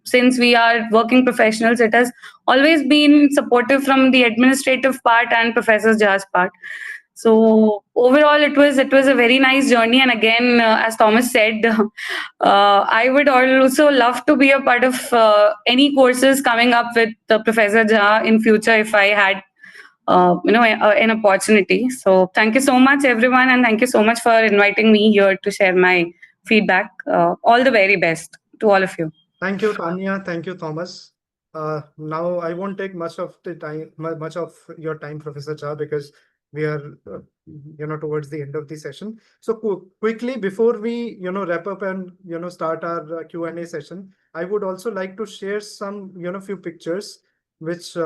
Since we are working professionals, it has always been supportive from the administrative part and Professor Jha's part. So overall, it was a very nice journey. And again, as Thomas said, I would also love to be a part of any courses coming up with Professor Jha in future if I had an opportunity. So thank you so much, everyone, and thank you so much for inviting me here to share my feedback. All the very best to all of you. Thank you, Tanya. Thank you, Thomas. Now I won't take much of the time, much of your time, Professor Jha, because we are, towards the end of the session. So quickly, before we, wrap up and, start our Q&A session, I would also like to share some, few pictures which,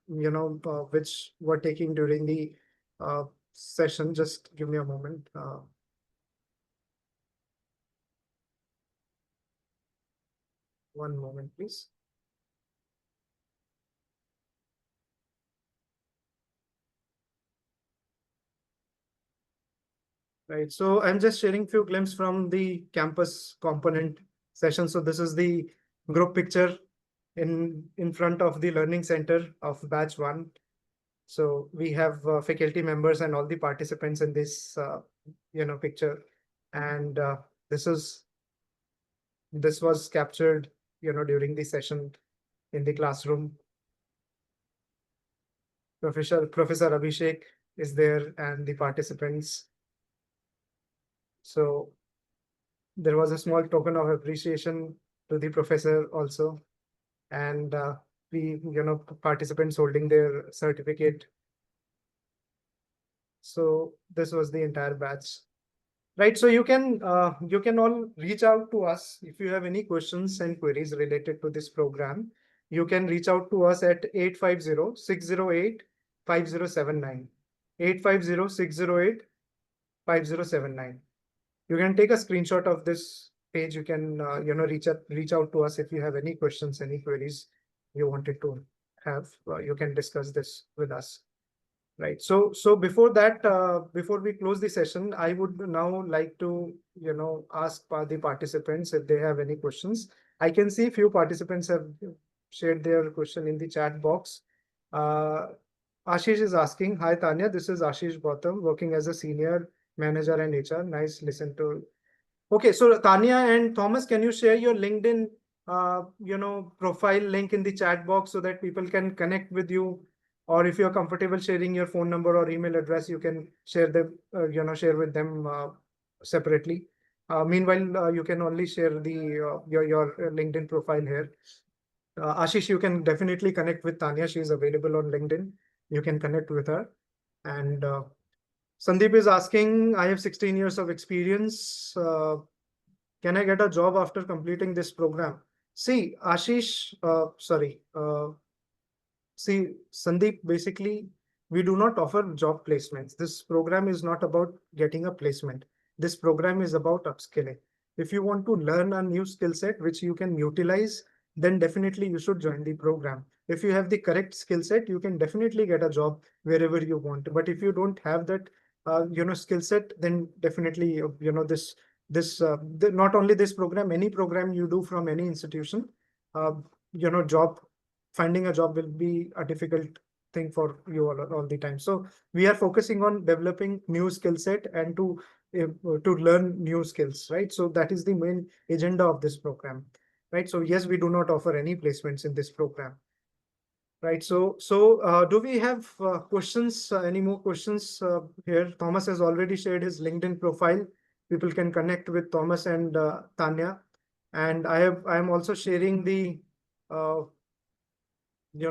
which were taken during the session. Just give me a moment. One moment, please. Right. So I'm just sharing few glimpses from the campus component session. So this is the group picture in front of the learning center of batch 1. So we have faculty members and all the participants in this picture, and this was captured during the session in the classroom. Professor Abhishek is there and the participants. So there was a small token of appreciation to the professor also, and we participants holding their certificate. So this was the entire batch. Right, so you can all reach out to us if you have any questions and queries related to this program. You can reach out to us at 850-608-5079. 850-608-5079. You can take a screenshot of this page. You can reach out to us if you have any questions, any queries you wanted to have. You can discuss this with us. Right. So before that, before we close the session, I would now like to ask the participants if they have any questions. I can see few participants have shared their question in the chat box. Ashish is asking, "Hi Tanya, this is Ashish Gautam, working as a senior manager and HR. Nice listen to." Okay, so Tanya and Thomas, can you share your LinkedIn profile link in the chat box so that people can connect with you? Or if you're comfortable sharing your phone number or email address, you can share them, share with them separately. Meanwhile, you can only share the your LinkedIn profile here. Ashish, you can definitely connect with Tanya. She is available on LinkedIn. You can connect with her. And Sandeep is asking, I have 16 years of experience. Can I get a job after completing this program? See, Ashish, see, Sandeep, basically, we do not offer job placements. This program is not about getting a placement. This program is about upskilling. If you want to learn a new skill set which you can utilize, then definitely you should join the program. If you have the correct skill set, you can definitely get a job wherever you want. But if you don't have that, skill set, then definitely, not only this program, any program you do from any institution, job finding a job will be a difficult thing for you all the time. So we are focusing on developing new skill set and to learn new skills, right? So that is the main agenda of this program, right? So yes, we do not offer any placements in this program, right? So do we have questions? Any more questions here? Thomas has already shared his LinkedIn profile. People can connect with Thomas and Tanya, and I am also sharing the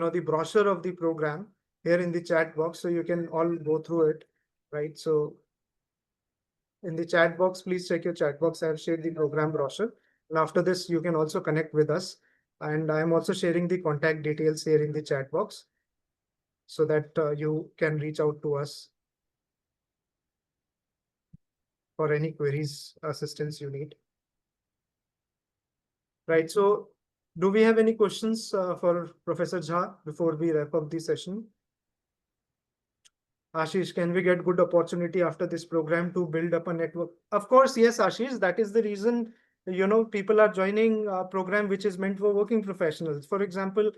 the brochure of the program here in the chat box, so you can all go through it, right? So in the chat box, please check your chat box. I have shared the program brochure. And after this, you can also connect with us. And I am also sharing the contact details here in the chat box so that you can reach out to us for any queries, assistance you need. Right. So do we have any questions for Professor Jha before we wrap up the session? Ashish, can we get good opportunity after this program to build up a network? Of course, yes, Ashish. That is the reason, people are joining a program which is meant for working professionals. For example,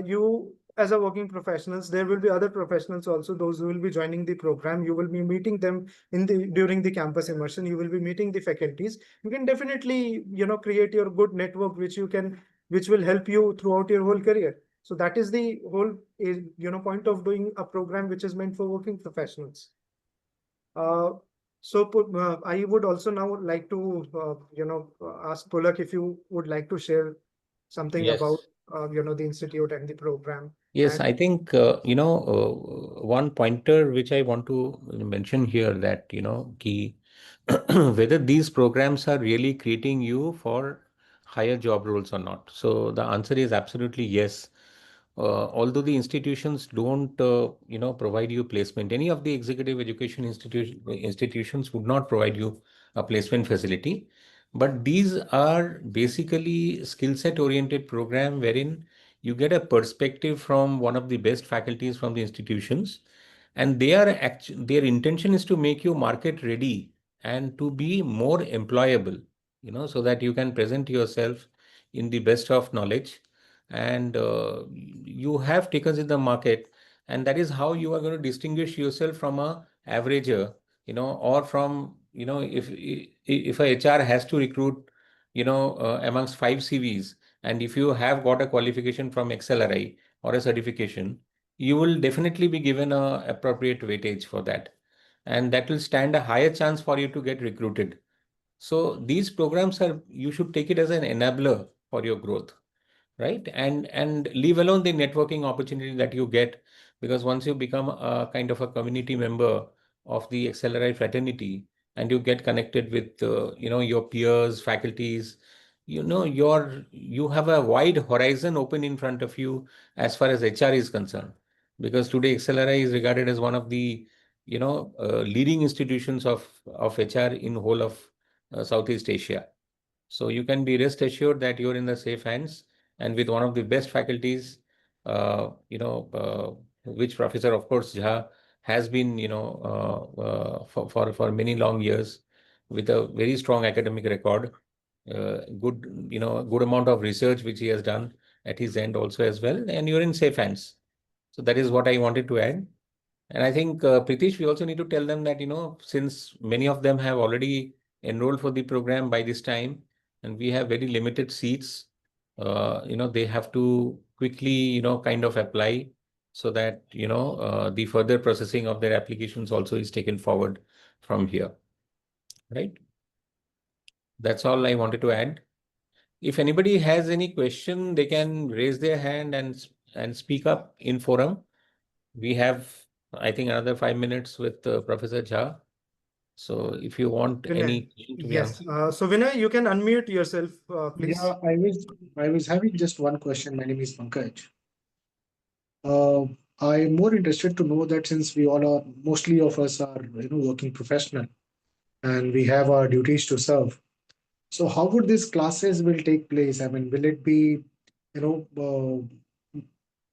you as a working professionals, there will be other professionals also, those who will be joining the program. You will be meeting them during the campus immersion. You will be meeting the faculties. You can definitely, create your good network, which will help you throughout your whole career. So that is the whole, point of doing a program which is meant for working professionals. I would also now like to, ask Pulak if you would like to share something Yes. about, the institute and the program. Yes, And I think, one pointer which I want to mention here that, key whether these programs are really creating you for higher job roles or not. So the answer is absolutely yes. Although the institutions don't, provide you placement, any of the executive education institutions would not provide you a placement facility. But these are basically skill set oriented program wherein you get a perspective from one of the best faculties from the institutions, and their intention is to make you market ready and to be more employable, so that you can present yourself in the best of knowledge, and you have takers in the market, and that is how you are going to distinguish yourself from a averager, or from, if a HR has to recruit, amongst 5 CVs, and if you have got a qualification from XLRI or a certification, you will definitely be given a appropriate weightage for that, and that will stand a higher chance for you to get recruited. So these programs you should take it as an enabler for your growth, right? And leave alone the networking opportunity that you get, because once you become a kind of a community member of the XLRI fraternity and you get connected with your peers, faculties, you have a wide horizon open in front of you as far as HR is concerned, because today XLRI is regarded as one of the leading institutions of HR in whole of Southeast Asia. So you can be rest assured that you're in the safe hands and with one of the best faculties, which Professor, of course, Jha has been, for many long years, with a very strong academic record, good amount of research which he has done at his end also as well, and you're in safe hands. So that is what I wanted to add. And I think, Pritish, we also need to tell them that, since many of them have already enrolled for the program by this time, and we have very limited seats, they have to quickly, kind of apply so that, the further processing of their applications also is taken forward from here. Right? That's all I wanted to add. If anybody has any question, they can raise their hand and speak up in forum. We have, I think, another 5 minutes with Professor Jha. So if you want Vinay, any question to be yes. answered. So Vinay, you can unmute yourself, please. Yeah, I was having just one question. My name is Pankaj. I'm more interested to know that since we all are, mostly of us are, working professional, and we have our duties to serve. So how would these classes will take place? I mean, will it be,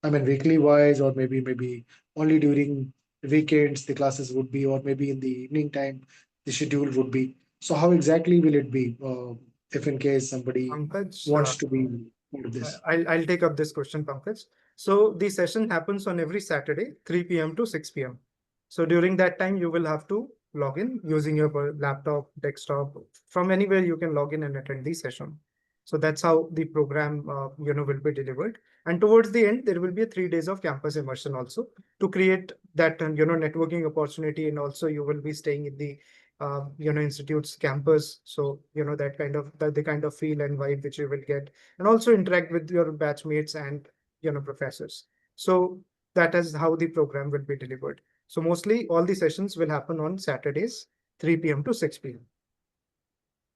weekly wise, or maybe only during weekends the classes would be, or maybe in the evening time the schedule would be. So how exactly will it be, if in case somebody Pankaj, wants to be part of this? I'll take up this question, Pankaj. So the session happens on every Saturday, 3 p.m. to 6 p.m. So during that time, you will have to log in using your laptop, desktop, from anywhere you can log in and attend the session. So that's how the program, will be delivered. And towards the end, there will be 3 days of campus immersion also to create that, networking opportunity. And also you will be staying in the, institute's campus. So, that kind of, the kind of feel and vibe which you will get, and also interact with your batchmates and, professors. So that is how the program will be delivered. So mostly all the sessions will happen on Saturdays 3 p.m. to 6 p.m.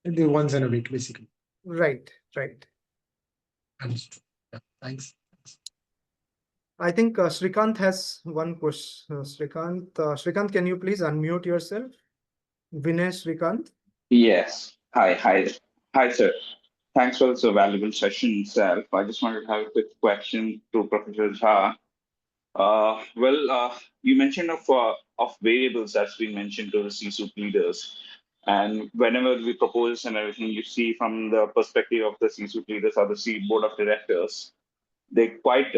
The once in a week, basically. Right, right. Understood. Yeah, thanks. I think Shrikant has one question. Shrikant, can you please unmute yourself? Vinay Shrikant. Yes. Hi, sir. Thanks for this valuable session itself. I just wanted to have a quick question to Professor Jha. You mentioned of variables that's been mentioned to the C-suite leaders, and whenever we propose and everything, you see from the perspective of the C-suite leaders or the board of directors, they quite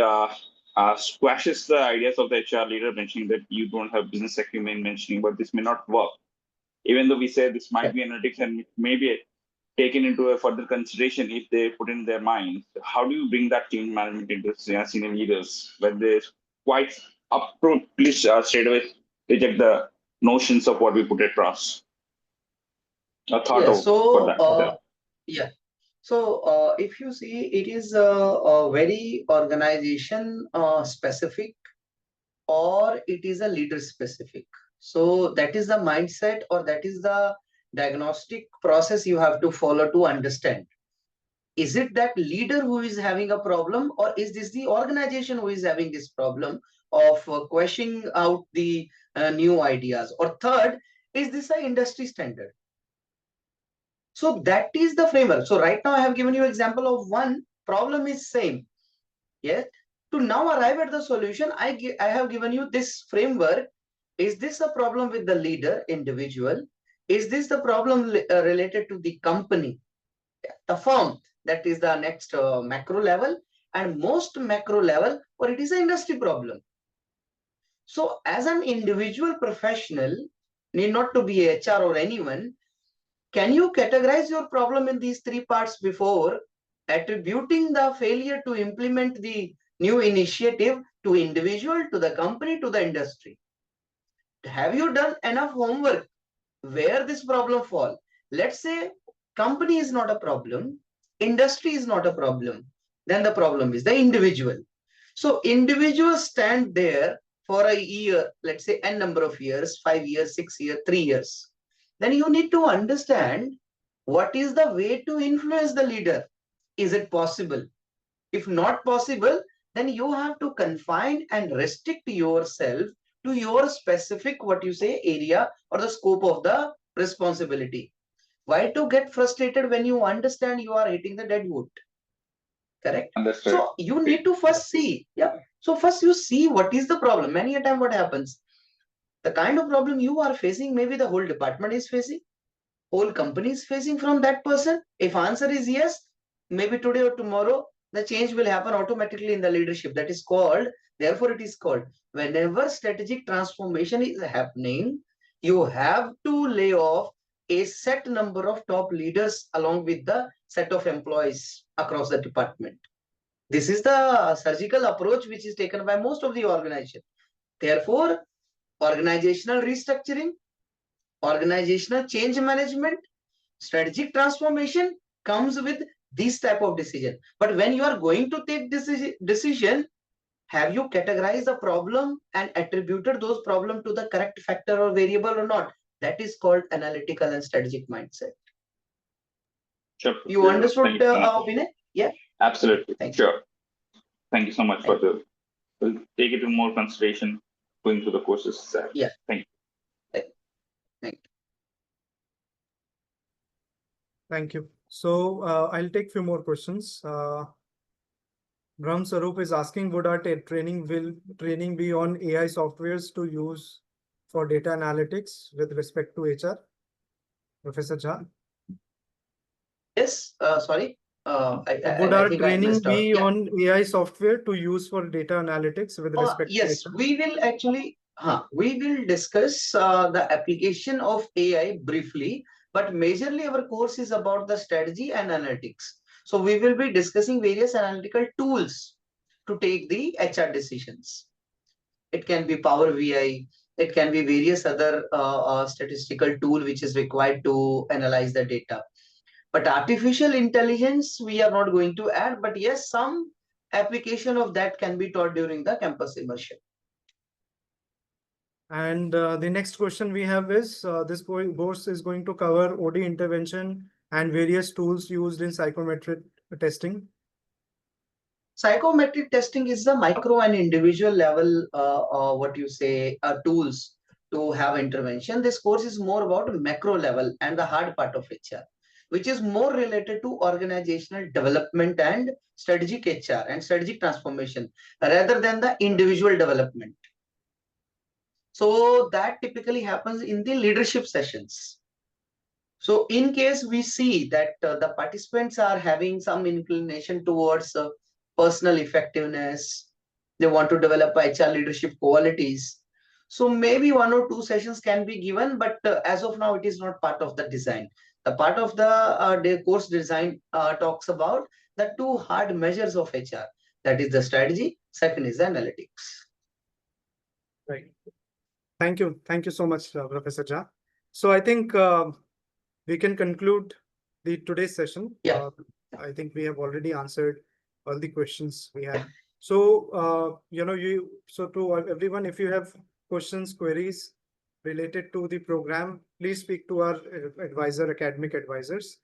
squashes the ideas of the HR leader, mentioning that you don't have business acumen, mentioning but this may not work. Even though we say this might be analytics and it may be taken into a further consideration if they put in their mind. How do you bring that change management into senior leaders when they quite upfrontly straight away reject the notions of what we put across? A thought Yeah, for that. yeah. So if you see, it is a very organization specific, or it is a leader specific. So that is the mindset, or that is the diagnostic process you have to follow to understand. Is it that leader who is having a problem, or is this the organization who is having this problem of questioning out the new ideas? Or third, is this an industry standard? So that is the framework. So right now I have given you example of one problem is same. Yes. To now arrive at the solution, I have given you this framework. Is this a problem with the leader, individual? Is this the problem related to the company, the firm? That is the next macro level, and most macro level, or it is an industry problem. So as an individual professional, need not to be HR or anyone, can you categorize your problem in these three parts before attributing the failure to implement the new initiative to individual, to the company, to the industry? Have you done enough homework where this problem fall? Let's say company is not a problem, industry is not a problem, then the problem is the individual. So individuals stand there for a year, let's say n number of years, 5 years, 6 years, 3 years. Then you need to understand what is the way to influence the leader. Is it possible? If not possible, then you have to confine and restrict yourself to your specific, what you say, area or the scope of the responsibility. Why to get frustrated when you understand you are hitting the dead wood? Correct? Understood. So you need to first see. Yeah. So first you see what is the problem. Many a time what happens? The kind of problem you are facing, maybe the whole department is facing, whole company is facing from that person. If answer is yes, maybe today or tomorrow, the change will happen automatically in the leadership. That is called, therefore it is called, whenever strategic transformation is happening, you have to lay off a set number of top leaders along with the set of employees across the department. This is the surgical approach which is taken by most of the organization. Therefore, organizational restructuring, organizational change management, strategic transformation comes with this type of decision. But when you are going to take this decision, have you categorized the problem and attributed those problems to the correct factor or variable or not? That is called analytical and strategic mindset. Sure. You understood, Vinay? Yeah? Absolutely. Thank you. Sure. Thank you so much for the. We'll take it to more consideration going through the courses itself. Yeah. Thank you. Thank you. Thank you. So I'll take few more questions. Brahm Sarup is asking, would our training be on AI softwares to use for data analytics with respect to HR? Professor Jha? Yes, sorry. Would I our think I training missed out. be Yeah. on AI software to use for data analytics with respect Yes, to HR? we will actually, we will discuss the application of AI briefly, but majorly our course is about the strategy and analytics. So we will be discussing various analytical tools to take the HR decisions. It can be Power BI, it can be various other statistical tool which is required to analyze the data. But artificial intelligence, we are not going to add, but yes, some application of that can be taught during the campus immersion. And the next question we have is, this course is going to cover OD intervention and various tools used in psychometric testing. Psychometric testing is the micro and individual level, tools to have intervention. This course is more about macro level and the hard part of HR, which is more related to organizational development and strategic HR and strategic transformation rather than the individual development. So that typically happens in the leadership sessions. So in case we see that the participants are having some inclination towards personal effectiveness, they want to develop HR leadership qualities. So maybe 1 or 2 sessions can be given, but as of now, it is not part of the design. The part of the course design talks about the 2 hard measures of HR. That is the strategy, second is the analytics. Right. Thank you. Thank you so much, Professor Jha. So I think we can conclude today's session. Yeah. I think we have already answered all the questions we had. So, so to everyone, if you have questions, queries related to the program, please speak to our academic advisors,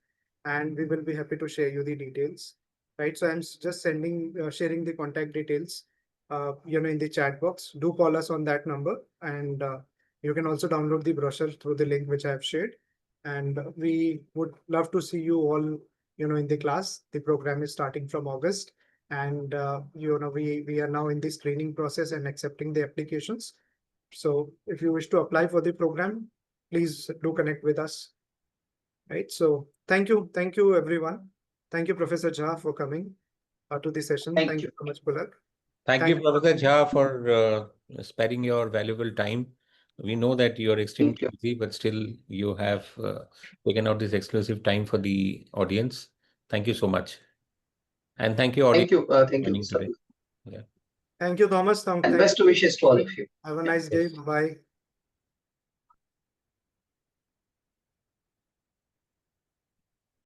and we will be happy to share you the details. Right. So I'm just sharing the contact details, in the chat box. Do call us on that number, and you can also download the brochure through the link which I have shared. And we would love to see you all, in the class. The program is starting from August, and we are now in the screening process and accepting the applications. So if you wish to apply for the program, please do connect with us. Right. So thank you everyone. Thank you, Professor Jha, for coming to the session. Thank you so much, Pulak. Thank you, Professor Jha, for sparing your valuable time. We know that you are extremely busy, but still you have taken out this exclusive time for the audience. Thank you so much. And thank you, audience. Thank you. Today. Yeah. Thank you, Thomas. And best wishes to all of you. Have a nice day. Bye.